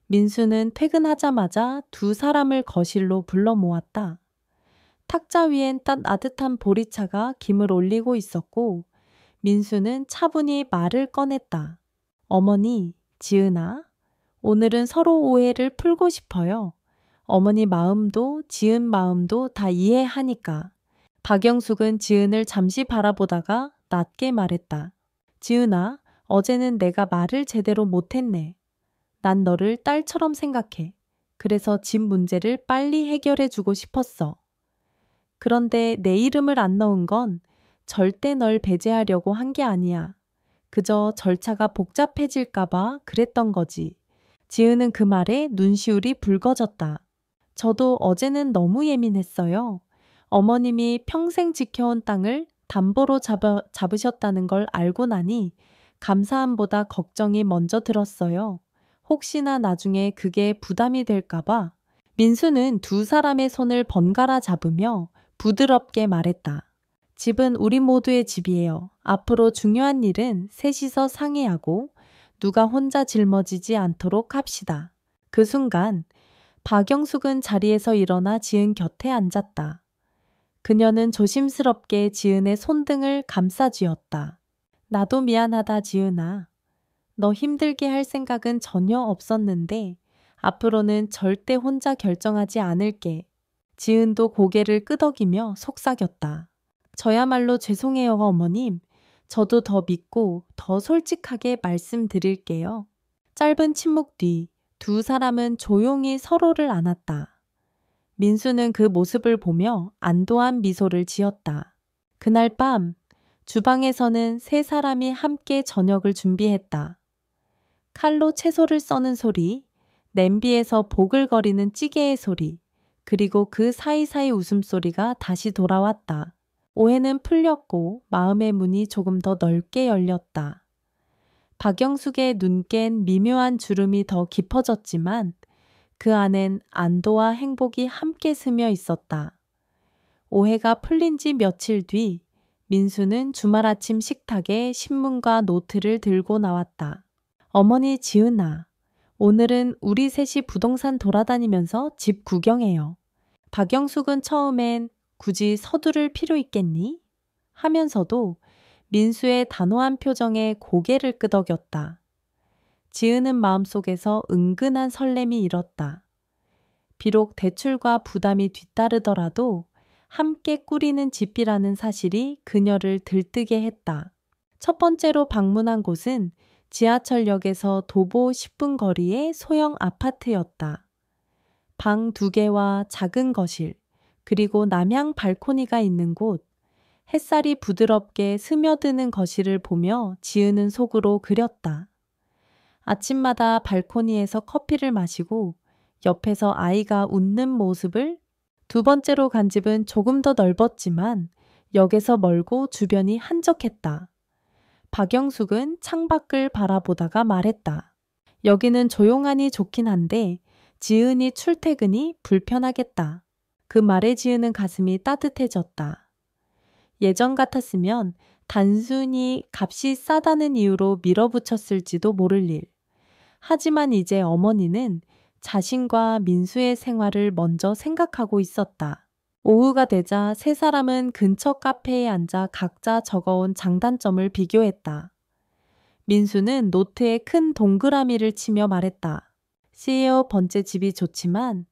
민수는 퇴근하자마자 두 사람을 거실로 불러 모았다. 탁자 위엔 따뜻한 보리차가 김을 올리고 있었고 민수는 차분히 말을 꺼냈다. 어머니, 지은아, 오늘은 서로 오해를 풀고 싶어요. 어머니 마음도 지은 마음도 다 이해하니까. 박영숙은 지은을 잠시 바라보다가 낮게 말했다. 지은아, 어제는 내가 말을 제대로 못했네. 난 너를 딸처럼 생각해. 그래서 집 문제를 빨리 해결해 주고 싶었어. 그런데 내 이름을 안 넣은 건 절대 널 배제하려고 한 게 아니야. 그저 절차가 복잡해질까봐 그랬던 거지. 지은은 그 말에 눈시울이 붉어졌다. 저도 어제는 너무 예민했어요. 어머님이 평생 지켜온 땅을 담보로 잡으셨다는 걸 알고 나니 감사함보다 걱정이 먼저 들었어요. 혹시나 나중에 그게 부담이 될까봐. 민수는 두 사람의 손을 번갈아 잡으며 부드럽게 말했다. 집은 우리 모두의 집이에요. 앞으로 중요한 일은 셋이서 상의하고 누가 혼자 짊어지지 않도록 합시다. 그 순간 박영숙은 자리에서 일어나 지은 곁에 앉았다. 그녀는 조심스럽게 지은의 손등을 감싸쥐었다. 나도 미안하다, 지은아. 너 힘들게 할 생각은 전혀 없었는데 앞으로는 절대 혼자 결정하지 않을게. 지은도 고개를 끄덕이며 속삭였다. 저야말로 죄송해요, 어머님. 저도 더 믿고 더 솔직하게 말씀드릴게요. 짧은 침묵 뒤 두 사람은 조용히 서로를 안았다. 민수는 그 모습을 보며 안도한 미소를 지었다. 그날 밤 주방에서는 세 사람이 함께 저녁을 준비했다. 칼로 채소를 써는 소리, 냄비에서 보글거리는 찌개의 소리, 그리고 그 사이사이 웃음소리가 다시 돌아왔다. 오해는 풀렸고 마음의 문이 조금 더 넓게 열렸다. 박영숙의 눈깬 미묘한 주름이 더 깊어졌지만 그 안엔 안도와 행복이 함께 스며 있었다. 오해가 풀린 지 며칠 뒤 민수는 주말 아침 식탁에 신문과 노트를 들고 나왔다. 어머니 지은아, 오늘은 우리 셋이 부동산 돌아다니면서 집 구경해요. 박영숙은 처음엔 굳이 서두를 필요 있겠니? 하면서도 민수의 단호한 표정에 고개를 끄덕였다. 지은은 마음속에서 은근한 설렘이 일었다. 비록 대출과 부담이 뒤따르더라도 함께 꾸리는 집이라는 사실이 그녀를 들뜨게 했다. 첫 번째로 방문한 곳은 지하철역에서 도보 10분 거리의 소형 아파트였다. 방 2개와 작은 거실, 그리고 남향 발코니가 있는 곳, 햇살이 부드럽게 스며드는 거실을 보며 지은은 속으로 그렸다. 아침마다 발코니에서 커피를 마시고 옆에서 아이가 웃는 모습을. 두 번째로 간 집은 조금 더 넓었지만 역에서 멀고 주변이 한적했다. 박영숙은 창밖을 바라보다가 말했다. 여기는 조용하니 좋긴 한데 지은이 출퇴근이 불편하겠다. 그 말에 지은은 가슴이 따뜻해졌다. 예전 같았으면 단순히 값이 싸다는 이유로 밀어붙였을지도 모를 일. 하지만 이제 어머니는 자신과 민수의 생활을 먼저 생각하고 있었다. 오후가 되자 세 사람은 근처 카페에 앉아 각자 적어온 장단점을 비교했다. 민수는 노트에 큰 동그라미를 치며 말했다. CEO 번째 집이 좋지만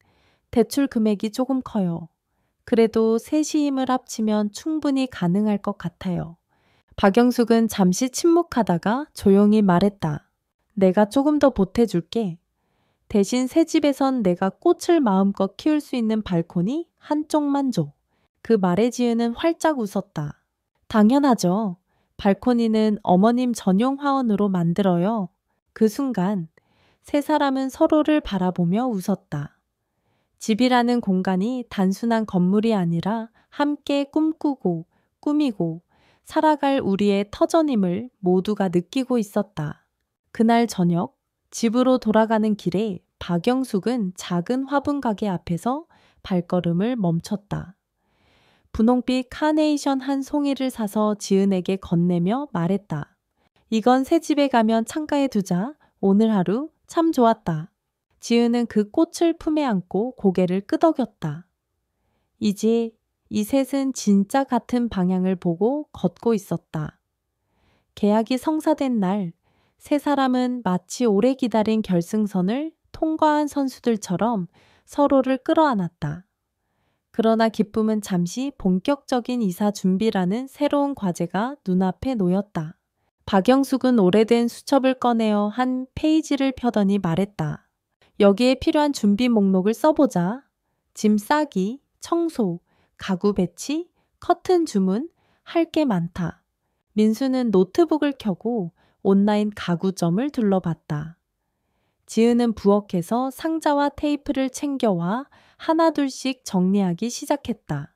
대출 금액이 조금 커요. 그래도 셋이 힘을 합치면 충분히 가능할 것 같아요. 박영숙은 잠시 침묵하다가 조용히 말했다. 내가 조금 더 보태줄게. 대신 새 집에선 내가 꽃을 마음껏 키울 수 있는 발코니 한쪽만 줘. 그 말에 지은은 활짝 웃었다. 당연하죠. 발코니는 어머님 전용 화원으로 만들어요. 그 순간 세 사람은 서로를 바라보며 웃었다. 집이라는 공간이 단순한 건물이 아니라 함께 꿈꾸고 꾸미고 살아갈 우리의 터전임을 모두가 느끼고 있었다. 그날 저녁 집으로 돌아가는 길에 박영숙은 작은 화분 가게 앞에서 발걸음을 멈췄다. 분홍빛 카네이션 한 송이를 사서 지은에게 건네며 말했다. 이건 새 집에 가면 창가에 두자. 오늘 하루 참 좋았다. 지은은 그 꽃을 품에 안고 고개를 끄덕였다. 이제 이 셋은 진짜 같은 방향을 보고 걷고 있었다. 계약이 성사된 날, 세 사람은 마치 오래 기다린 결승선을 통과한 선수들처럼 서로를 끌어안았다. 그러나 기쁨은 잠시 본격적인 이사 준비라는 새로운 과제가 눈앞에 놓였다. 박영숙은 오래된 수첩을 꺼내어 한 페이지를 펴더니 말했다. 여기에 필요한 준비 목록을 써보자. 짐 싸기, 청소, 가구 배치, 커튼 주문, 할 게 많다. 민수는 노트북을 켜고 온라인 가구점을 둘러봤다. 지은은 부엌에서 상자와 테이프를 챙겨와 하나둘씩 정리하기 시작했다.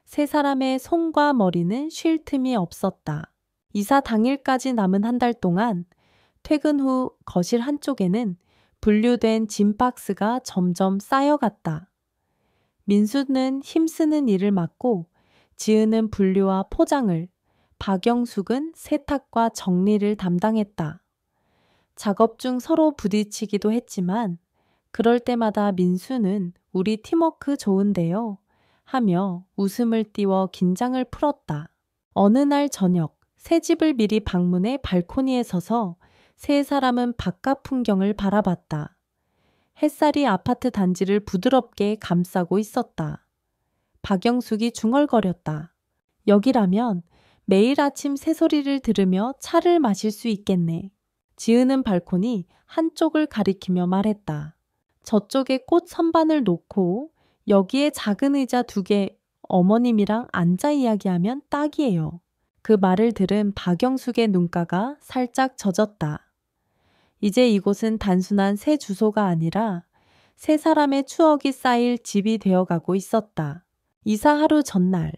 세 사람의 손과 머리는 쉴 틈이 없었다. 이사 당일까지 남은 한 달 동안 퇴근 후 거실 한쪽에는 분류된 짐 박스가 점점 쌓여갔다. 민수는 힘쓰는 일을 맡고 지은은 분류와 포장을, 박영숙은 세탁과 정리를 담당했다. 작업 중 서로 부딪히기도 했지만 그럴 때마다 민수는 우리 팀워크 좋은데요 하며 웃음을 띄워 긴장을 풀었다. 어느 날 저녁 새 집을 미리 방문해 발코니에 서서 세 사람은 바깥 풍경을 바라봤다. 햇살이 아파트 단지를 부드럽게 감싸고 있었다. 박영숙이 중얼거렸다. 여기라면 매일 아침 새소리를 들으며 차를 마실 수 있겠네. 지은은 발코니 한쪽을 가리키며 말했다. 저쪽에 꽃 선반을 놓고 여기에 작은 의자 2개 어머님이랑 앉아 이야기하면 딱이에요. 그 말을 들은 박영숙의 눈가가 살짝 젖었다. 이제 이곳은 단순한 새 주소가 아니라 세 사람의 추억이 쌓일 집이 되어가고 있었다. 이사 하루 전날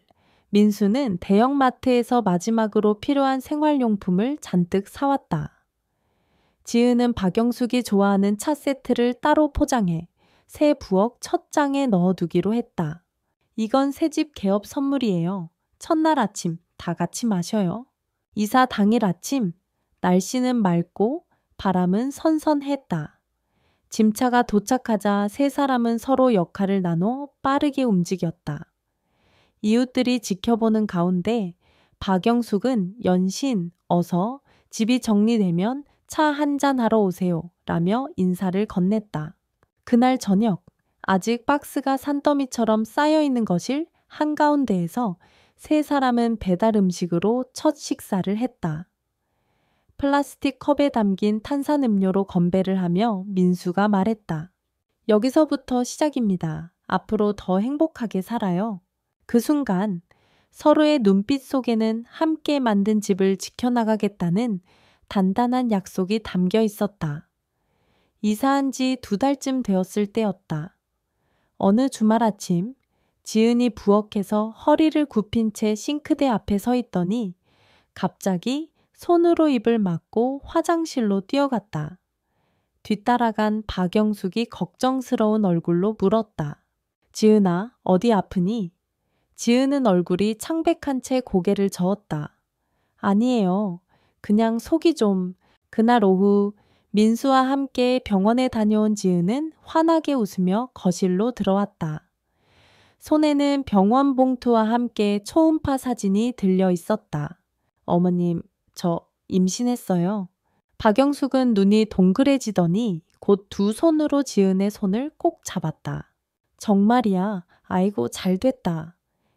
민수는 대형마트에서 마지막으로 필요한 생활용품을 잔뜩 사왔다. 지은은 박영숙이 좋아하는 차 세트를 따로 포장해 새 부엌 첫 장에 넣어두기로 했다. 이건 새집 개업 선물이에요. 첫날 아침 다 같이 마셔요. 이사 당일 아침 날씨는 맑고 바람은 선선했다. 짐차가 도착하자 세 사람은 서로 역할을 나눠 빠르게 움직였다. 이웃들이 지켜보는 가운데 박영숙은 연신 어서 집이 정리되면 차 한잔 하러 오세요 라며 인사를 건넸다. 그날 저녁 아직 박스가 산더미처럼 쌓여있는 거실 한가운데에서 세 사람은 배달 음식으로 첫 식사를 했다. 플라스틱 컵에 담긴 탄산음료로 건배를 하며 민수가 말했다. 여기서부터 시작입니다. 앞으로 더 행복하게 살아요. 그 순간 서로의 눈빛 속에는 함께 만든 집을 지켜나가겠다는 단단한 약속이 담겨 있었다. 이사한 지 2달쯤 되었을 때였다. 어느 주말 아침 지은이 부엌에서 허리를 굽힌 채 싱크대 앞에 서 있더니 갑자기 손으로 입을 막고 화장실로 뛰어갔다. 뒤따라간 박영숙이 걱정스러운 얼굴로 물었다. 지은아, 어디 아프니? 지은은 얼굴이 창백한 채 고개를 저었다. 아니에요. 그냥 속이 좀. 그날 오후 민수와 함께 병원에 다녀온 지은은 환하게 웃으며 거실로 들어왔다. 손에는 병원 봉투와 함께 초음파 사진이 들려 있었다. 어머님, 저 임신했어요. 박영숙은 눈이 동그래지더니 곧 2 손으로 지은의 손을 꼭 잡았다. 정말이야. 아이고 잘 됐다.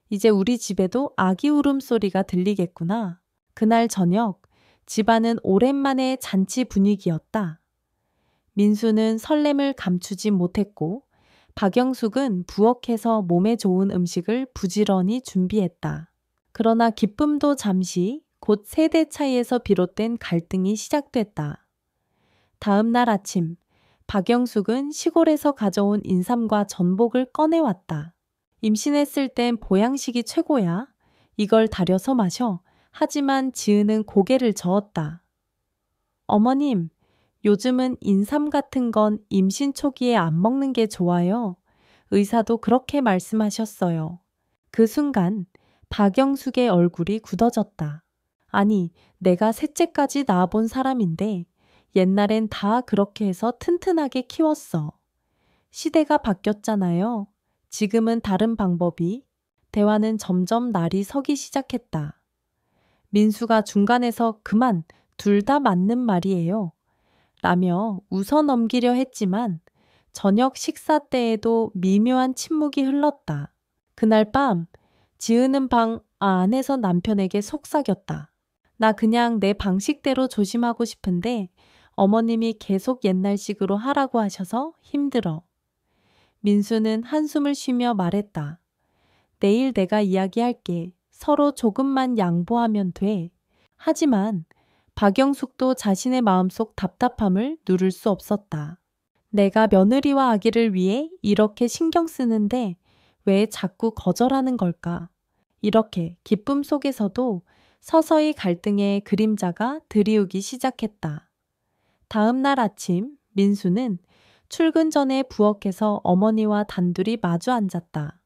이제 우리 집에도 아기 울음소리가 들리겠구나. 그날 저녁 집안은 오랜만에 잔치 분위기였다. 민수는 설렘을 감추지 못했고 박영숙은 부엌에서 몸에 좋은 음식을 부지런히 준비했다. 그러나 기쁨도 잠시 곧 세대 차이에서 비롯된 갈등이 시작됐다. 다음 날 아침 박영숙은 시골에서 가져온 인삼과 전복을 꺼내왔다. 임신했을 땐 보양식이 최고야. 이걸 달여서 마셔. 하지만 지은은 고개를 저었다. 어머님, 요즘은 인삼 같은 건 임신 초기에 안 먹는 게 좋아요. 의사도 그렇게 말씀하셨어요. 그 순간 박영숙의 얼굴이 굳어졌다. 아니, 내가 셋째까지 낳아본 사람인데 옛날엔 다 그렇게 해서 튼튼하게 키웠어. 시대가 바뀌었잖아요. 지금은 다른 방법이. 대화는 점점 날이 서기 시작했다. 민수가 중간에서 그만, 둘 다 맞는 말이에요. 라며 웃어 넘기려 했지만 저녁 식사 때에도 미묘한 침묵이 흘렀다. 그날 밤 지은은 방 안에서 남편에게 속삭였다. 나 그냥 내 방식대로 조심하고 싶은데 어머님이 계속 옛날식으로 하라고 하셔서 힘들어. 민수는 한숨을 쉬며 말했다. 내일 내가 이야기할게. 서로 조금만 양보하면 돼. 하지만 박영숙도 자신의 마음속 답답함을 누를 수 없었다. 내가 며느리와 아기를 위해 이렇게 신경 쓰는데 왜 자꾸 거절하는 걸까? 이렇게 기쁨 속에서도 서서히 갈등의 그림자가 드리우기 시작했다. 다음 날 아침 민수는 출근 전에 부엌에서 어머니와 단둘이 마주 앉았다.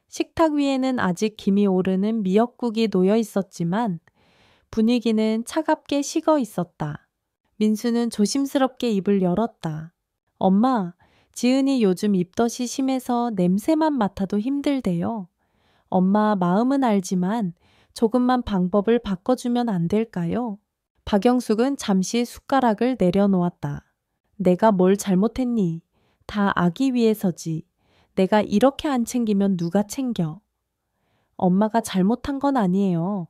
식탁 위에는 아직 김이 오르는 미역국이 놓여 있었지만 분위기는 차갑게 식어 있었다. 민수는 조심스럽게 입을 열었다. 엄마, 지은이 요즘 입덧이 심해서 냄새만 맡아도 힘들대요. 엄마 마음은 알지만 조금만 방법을 바꿔주면 안 될까요? 박영숙은 잠시 숟가락을 내려놓았다. 내가 뭘 잘못했니? 다 아기 위해서지. 내가 이렇게 안 챙기면 누가 챙겨? 엄마가 잘못한 건 아니에요.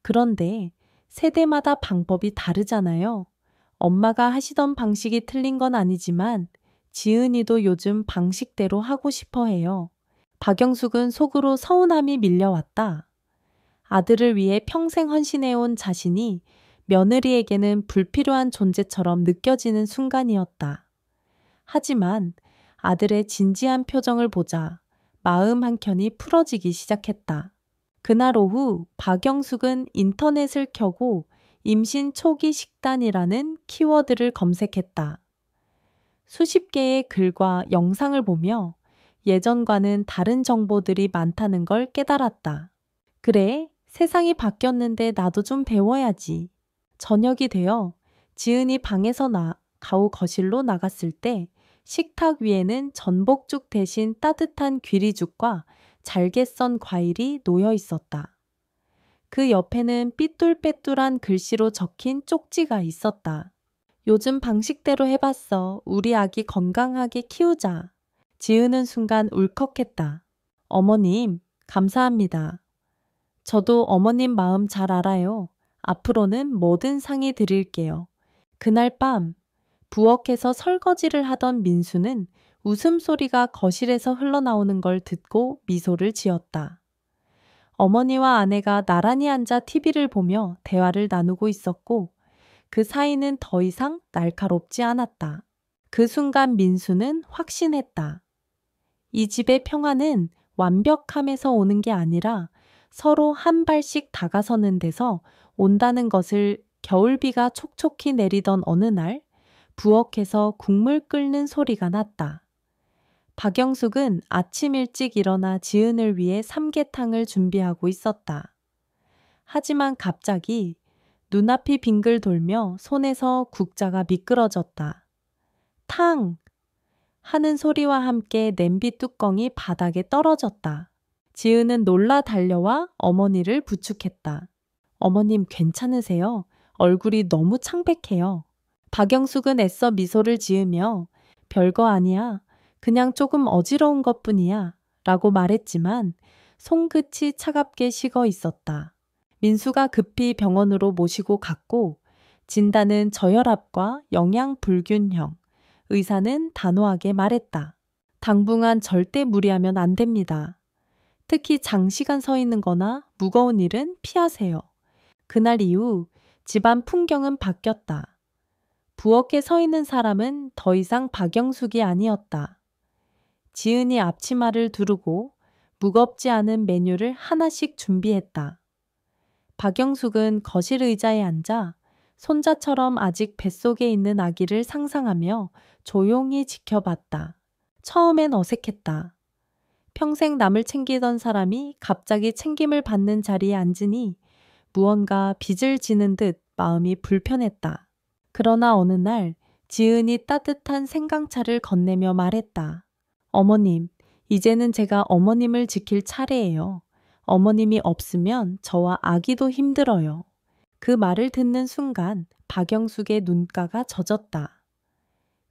그런데 세대마다 방법이 다르잖아요. 엄마가 하시던 방식이 틀린 건 아니지만 지은이도 요즘 방식대로 하고 싶어 해요. 박영숙은 속으로 서운함이 밀려왔다. 아들을 위해 평생 헌신해온 자신이 며느리에게는 불필요한 존재처럼 느껴지는 순간이었다. 하지만 아들의 진지한 표정을 보자 마음 한켠이 풀어지기 시작했다. 그날 오후 박영숙은 인터넷을 켜고 임신 초기 식단이라는 키워드를 검색했다. 수십 개의 글과 영상을 보며 예전과는 다른 정보들이 많다는 걸 깨달았다. 그래, 세상이 바뀌었는데 나도 좀 배워야지. 저녁이 되어 지은이 방에서 가우 거실로 나갔을 때 식탁 위에는 전복죽 대신 따뜻한 귀리죽과 잘게 썬 과일이 놓여 있었다. 그 옆에는 삐뚤빼뚤한 글씨로 적힌 쪽지가 있었다. 요즘 방식대로 해봤어. 우리 아기 건강하게 키우자. 지은은 순간 울컥했다. 어머님, 감사합니다. 저도 어머님 마음 잘 알아요. 앞으로는 뭐든 상의 드릴게요. 그날 밤 부엌에서 설거지를 하던 민수는 웃음소리가 거실에서 흘러나오는 걸 듣고 미소를 지었다. 어머니와 아내가 나란히 앉아 TV를 보며 대화를 나누고 있었고 그 사이는 더 이상 날카롭지 않았다. 그 순간 민수는 확신했다. 이 집의 평화는 완벽함에서 오는 게 아니라 서로 한 발씩 다가서는 데서 온다는 것을 겨울비가 촉촉히 내리던 어느 날 부엌에서 국물 끓는 소리가 났다. 박영숙은 아침 일찍 일어나 지은을 위해 삼계탕을 준비하고 있었다. 하지만 갑자기 눈앞이 빙글 돌며 손에서 국자가 미끄러졌다. 탕! 하는 소리와 함께 냄비 뚜껑이 바닥에 떨어졌다. 지은은 놀라 달려와 어머니를 부축했다. 어머님 괜찮으세요? 얼굴이 너무 창백해요. 박영숙은 애써 미소를 지으며 별거 아니야. 그냥 조금 어지러운 것뿐이야. 라고 말했지만 손끝이 차갑게 식어 있었다. 민수가 급히 병원으로 모시고 갔고 진단은 저혈압과 영양불균형, 의사는 단호하게 말했다. 당분간 절대 무리하면 안 됩니다. 특히 장시간 서 있는 거나 무거운 일은 피하세요. 그날 이후 집안 풍경은 바뀌었다. 부엌에 서 있는 사람은 더 이상 박영숙이 아니었다. 지은이 앞치마를 두르고 무겁지 않은 메뉴를 하나씩 준비했다. 박영숙은 거실 의자에 앉아 손자처럼 아직 뱃속에 있는 아기를 상상하며 조용히 지켜봤다. 처음엔 어색했다. 평생 남을 챙기던 사람이 갑자기 챙김을 받는 자리에 앉으니 무언가 빚을 지는 듯 마음이 불편했다. 그러나 어느 날 지은이 따뜻한 생강차를 건네며 말했다. 어머님, 이제는 제가 어머님을 지킬 차례예요. 어머님이 없으면 저와 아기도 힘들어요. 그 말을 듣는 순간 박영숙의 눈가가 젖었다.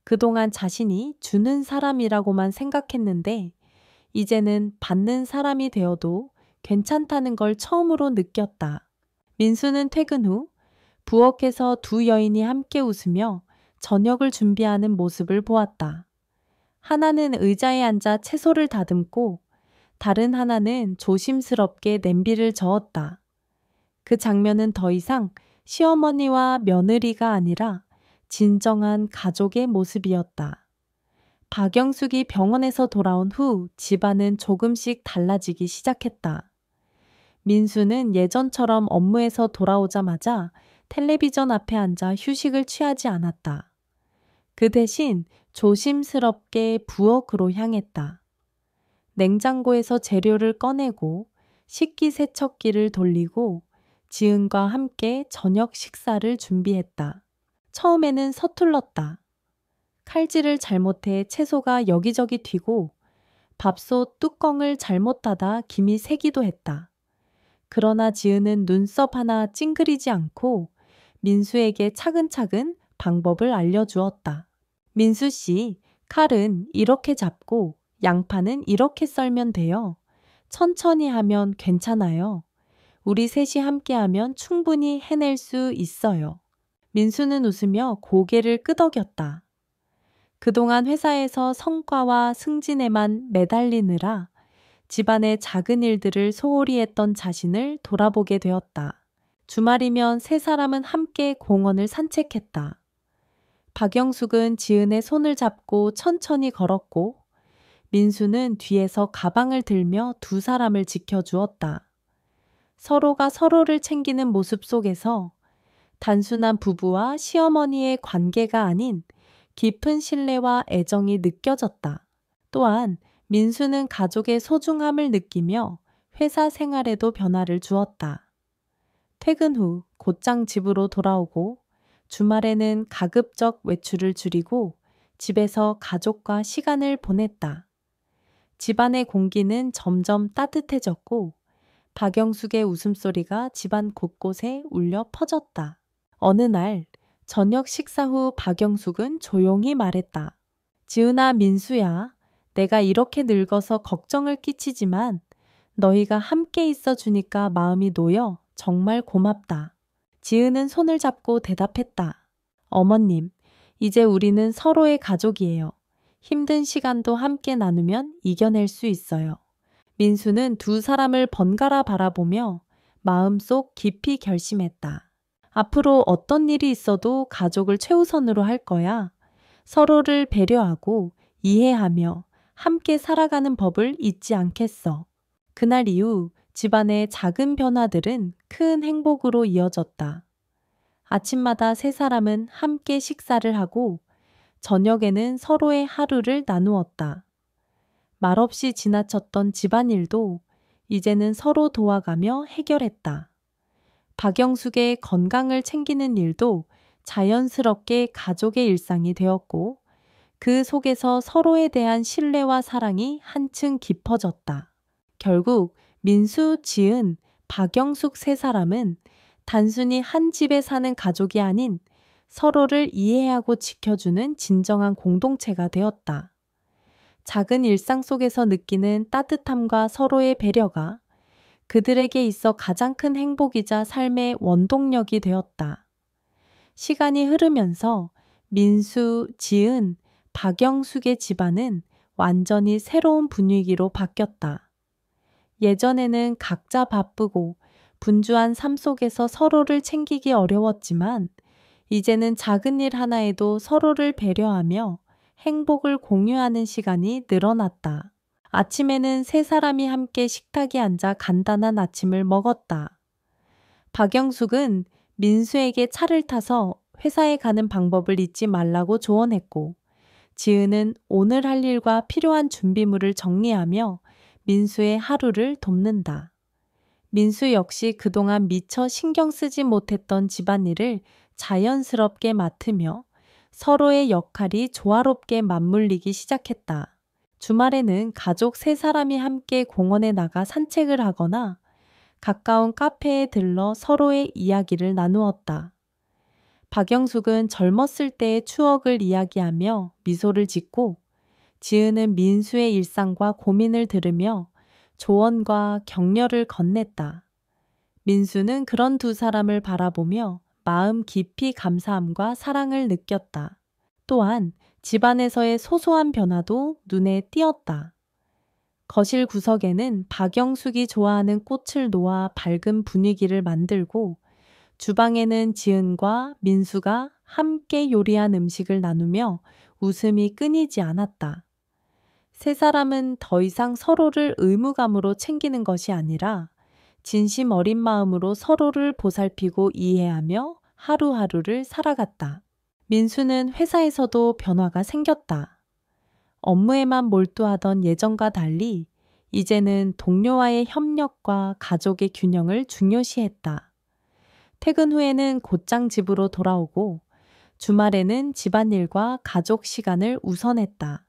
그동안 자신이 주는 사람이라고만 생각했는데 이제는 받는 사람이 되어도 괜찮다는 걸 처음으로 느꼈다. 민수는 퇴근 후 부엌에서 두 여인이 함께 웃으며 저녁을 준비하는 모습을 보았다. 하나는 의자에 앉아 채소를 다듬고 다른 하나는 조심스럽게 냄비를 저었다. 그 장면은 더 이상 시어머니와 며느리가 아니라 진정한 가족의 모습이었다. 박영숙이 병원에서 돌아온 후 집안은 조금씩 달라지기 시작했다. 민수는 예전처럼 업무에서 돌아오자마자 텔레비전 앞에 앉아 휴식을 취하지 않았다. 그 대신 조심스럽게 부엌으로 향했다. 냉장고에서 재료를 꺼내고 식기세척기를 돌리고 지은과 함께 저녁 식사를 준비했다. 처음에는 서툴렀다. 칼질을 잘못해 채소가 여기저기 튀고 밥솥 뚜껑을 잘못 닫아 김이 새기도 했다. 그러나 지은은 눈썹 하나 찡그리지 않고 민수에게 차근차근 방법을 알려주었다. 민수 씨, 칼은 이렇게 잡고 양파는 이렇게 썰면 돼요. 천천히 하면 괜찮아요. 우리 셋이 함께하면 충분히 해낼 수 있어요. 민수는 웃으며 고개를 끄덕였다. 그동안 회사에서 성과와 승진에만 매달리느라 집안의 작은 일들을 소홀히 했던 자신을 돌아보게 되었다. 주말이면 세 사람은 함께 공원을 산책했다. 박영숙은 지은의 손을 잡고 천천히 걸었고 민수는 뒤에서 가방을 들며 두 사람을 지켜주었다. 서로가 서로를 챙기는 모습 속에서 단순한 부부와 시어머니의 관계가 아닌 깊은 신뢰와 애정이 느껴졌다. 또한 민수는 가족의 소중함을 느끼며 회사 생활에도 변화를 주었다. 퇴근 후 곧장 집으로 돌아오고 주말에는 가급적 외출을 줄이고 집에서 가족과 시간을 보냈다. 집안의 공기는 점점 따뜻해졌고 박영숙의 웃음소리가 집안 곳곳에 울려 퍼졌다. 어느 날 저녁 식사 후 박영숙은 조용히 말했다. 지은아, 민수야, 내가 이렇게 늙어서 걱정을 끼치지만 너희가 함께 있어 주니까 마음이 놓여 정말 고맙다. 지은은 손을 잡고 대답했다. 어머님, 이제 우리는 서로의 가족이에요. 힘든 시간도 함께 나누면 이겨낼 수 있어요. 민수는 두 사람을 번갈아 바라보며 마음속 깊이 결심했다. 앞으로 어떤 일이 있어도 가족을 최우선으로 할 거야. 서로를 배려하고 이해하며 함께 살아가는 법을 잊지 않겠어. 그날 이후 집안의 작은 변화들은 큰 행복으로 이어졌다. 아침마다 세 사람은 함께 식사를 하고 저녁에는 서로의 하루를 나누었다. 말없이 지나쳤던 집안일도 이제는 서로 도와가며 해결했다. 박영숙의 건강을 챙기는 일도 자연스럽게 가족의 일상이 되었고 그 속에서 서로에 대한 신뢰와 사랑이 한층 깊어졌다. 결국 민수, 지은, 박영숙 세 사람은 단순히 한 집에 사는 가족이 아닌 서로를 이해하고 지켜주는 진정한 공동체가 되었다. 작은 일상 속에서 느끼는 따뜻함과 서로의 배려가 그들에게 있어 가장 큰 행복이자 삶의 원동력이 되었다. 시간이 흐르면서 민수, 지은, 박영숙의 집안은 완전히 새로운 분위기로 바뀌었다. 예전에는 각자 바쁘고 분주한 삶 속에서 서로를 챙기기 어려웠지만 이제는 작은 일 하나에도 서로를 배려하며 행복을 공유하는 시간이 늘어났다. 아침에는 세 사람이 함께 식탁에 앉아 간단한 아침을 먹었다. 박영숙은 민수에게 차를 타서 회사에 가는 방법을 잊지 말라고 조언했고 지은은 오늘 할 일과 필요한 준비물을 정리하며 민수의 하루를 돕는다. 민수 역시 그동안 미처 신경 쓰지 못했던 집안일을 자연스럽게 맡으며 서로의 역할이 조화롭게 맞물리기 시작했다. 주말에는 가족 세 사람이 함께 공원에 나가 산책을 하거나 가까운 카페에 들러 서로의 이야기를 나누었다. 박영숙은 젊었을 때의 추억을 이야기하며 미소를 짓고 지은은 민수의 일상과 고민을 들으며 조언과 격려를 건넸다. 민수는 그런 두 사람을 바라보며 마음 깊이 감사함과 사랑을 느꼈다. 또한 집안에서의 소소한 변화도 눈에 띄었다. 거실 구석에는 박영숙이 좋아하는 꽃을 놓아 밝은 분위기를 만들고 주방에는 지은과 민수가 함께 요리한 음식을 나누며 웃음이 끊이지 않았다. 세 사람은 더 이상 서로를 의무감으로 챙기는 것이 아니라 진심 어린 마음으로 서로를 보살피고 이해하며 하루하루를 살아갔다. 민수는 회사에서도 변화가 생겼다. 업무에만 몰두하던 예전과 달리 이제는 동료와의 협력과 가족의 균형을 중요시했다. 퇴근 후에는 곧장 집으로 돌아오고 주말에는 집안일과 가족 시간을 우선했다.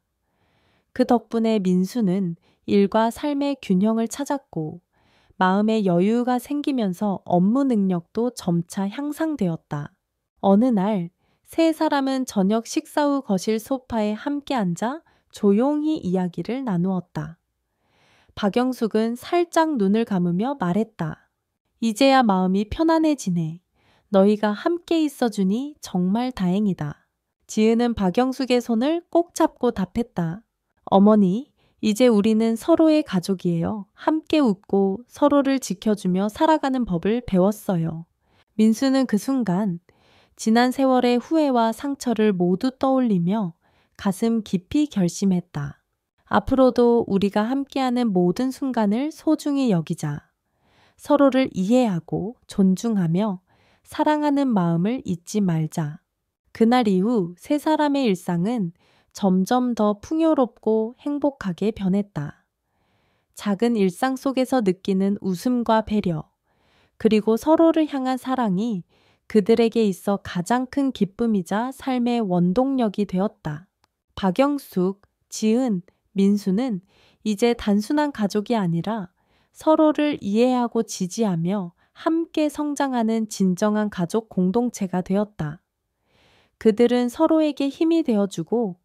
그 덕분에 민수는 일과 삶의 균형을 찾았고 마음의 여유가 생기면서 업무 능력도 점차 향상되었다. 어느 날 세 사람은 저녁 식사 후 거실 소파에 함께 앉아 조용히 이야기를 나누었다. 박영숙은 살짝 눈을 감으며 말했다. 이제야 마음이 편안해지네. 너희가 함께 있어주니 정말 다행이다. 지은은 박영숙의 손을 꼭 잡고 답했다. 어머니, 이제 우리는 서로의 가족이에요. 함께 웃고 서로를 지켜주며 살아가는 법을 배웠어요. 민수는 그 순간 지난 세월의 후회와 상처를 모두 떠올리며 가슴 깊이 결심했다. 앞으로도 우리가 함께하는 모든 순간을 소중히 여기자. 서로를 이해하고 존중하며 사랑하는 마음을 잊지 말자. 그날 이후 세 사람의 일상은 점점 더 풍요롭고 행복하게 변했다. 작은 일상 속에서 느끼는 웃음과 배려, 그리고 서로를 향한 사랑이 그들에게 있어 가장 큰 기쁨이자 삶의 원동력이 되었다. 박영숙, 지은, 민수는 이제 단순한 가족이 아니라 서로를 이해하고 지지하며 함께 성장하는 진정한 가족 공동체가 되었다. 그들은 서로에게 힘이 되어주고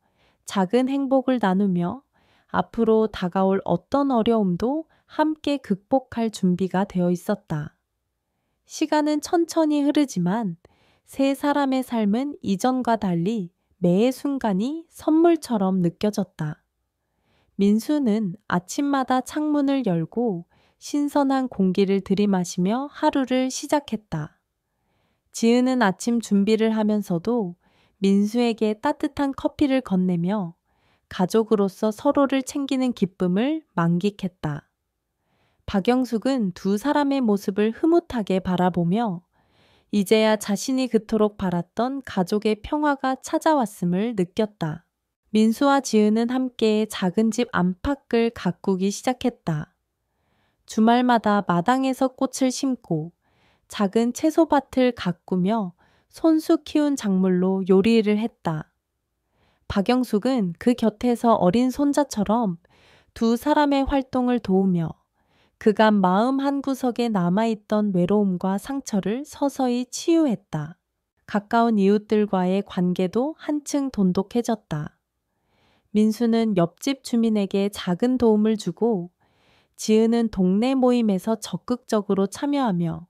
작은 행복을 나누며 앞으로 다가올 어떤 어려움도 함께 극복할 준비가 되어 있었다. 시간은 천천히 흐르지만 세 사람의 삶은 이전과 달리 매의 순간이 선물처럼 느껴졌다. 민수는 아침마다 창문을 열고 신선한 공기를 들이마시며 하루를 시작했다. 지은은 아침 준비를 하면서도 민수에게 따뜻한 커피를 건네며 가족으로서 서로를 챙기는 기쁨을 만끽했다. 박영숙은 두 사람의 모습을 흐뭇하게 바라보며 이제야 자신이 그토록 바랐던 가족의 평화가 찾아왔음을 느꼈다. 민수와 지은은 함께 작은 집 안팎을 가꾸기 시작했다. 주말마다 마당에서 꽃을 심고 작은 채소밭을 가꾸며 손수 키운 작물로 요리를 했다. 박영숙은 그 곁에서 어린 손자처럼 두 사람의 활동을 도우며 그간 마음 한구석에 남아있던 외로움과 상처를 서서히 치유했다. 가까운 이웃들과의 관계도 한층 돈독해졌다. 민수는 옆집 주민에게 작은 도움을 주고 지은은 동네 모임에서 적극적으로 참여하며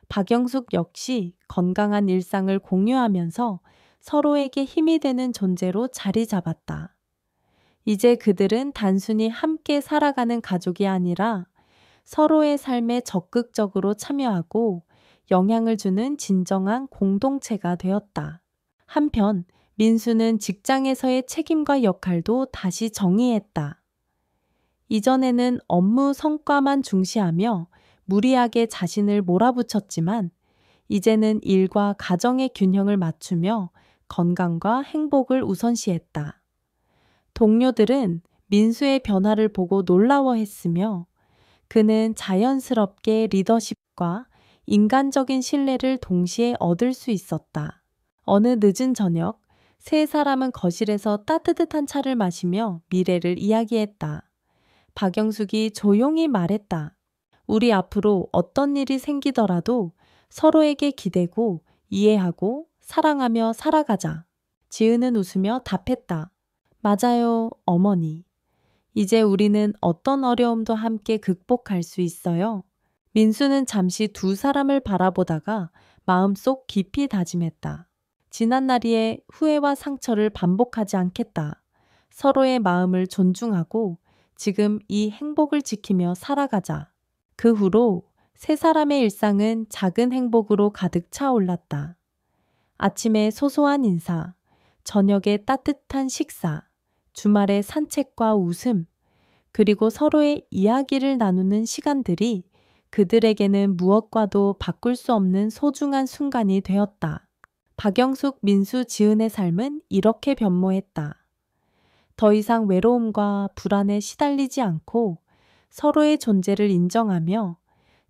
박영숙 역시 건강한 일상을 공유하면서 서로에게 힘이 되는 존재로 자리 잡았다. 이제 그들은 단순히 함께 살아가는 가족이 아니라 서로의 삶에 적극적으로 참여하고 영향을 주는 진정한 공동체가 되었다. 한편 민수는 직장에서의 책임과 역할도 다시 정의했다. 이전에는 업무 성과만 중시하며 무리하게 자신을 몰아붙였지만 이제는 일과 가정의 균형을 맞추며 건강과 행복을 우선시했다. 동료들은 민수의 변화를 보고 놀라워했으며 그는 자연스럽게 리더십과 인간적인 신뢰를 동시에 얻을 수 있었다. 어느 늦은 저녁, 세 사람은 거실에서 따뜻한 차를 마시며 미래를 이야기했다. 박영숙이 조용히 말했다. 우리 앞으로 어떤 일이 생기더라도 서로에게 기대고 이해하고 사랑하며 살아가자. 지은은 웃으며 답했다. 맞아요, 어머니. 이제 우리는 어떤 어려움도 함께 극복할 수 있어요. 민수는 잠시 두 사람을 바라보다가 마음속 깊이 다짐했다. 지난날의 후회와 상처를 반복하지 않겠다. 서로의 마음을 존중하고 지금 이 행복을 지키며 살아가자. 그 후로 세 사람의 일상은 작은 행복으로 가득 차올랐다. 아침에 소소한 인사, 저녁에 따뜻한 식사, 주말에 산책과 웃음, 그리고 서로의 이야기를 나누는 시간들이 그들에게는 무엇과도 바꿀 수 없는 소중한 순간이 되었다. 박영숙, 민수, 지은의 삶은 이렇게 변모했다. 더 이상 외로움과 불안에 시달리지 않고 서로의 존재를 인정하며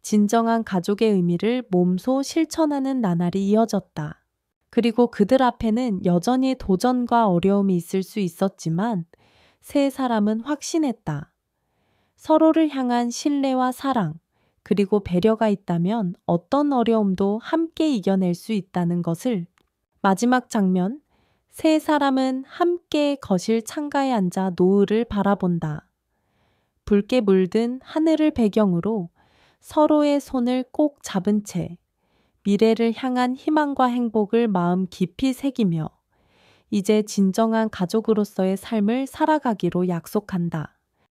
진정한 가족의 의미를 몸소 실천하는 나날이 이어졌다. 그리고 그들 앞에는 여전히 도전과 어려움이 있을 수 있었지만 세 사람은 확신했다. 서로를 향한 신뢰와 사랑, 그리고 배려가 있다면 어떤 어려움도 함께 이겨낼 수 있다는 것을. 마지막 장면, 세 사람은 함께 거실 창가에 앉아 노을을 바라본다. 붉게 물든 하늘을 배경으로 서로의 손을 꼭 잡은 채 미래를 향한 희망과 행복을 마음 깊이 새기며 이제 진정한 가족으로서의 삶을 살아가기로 약속한다.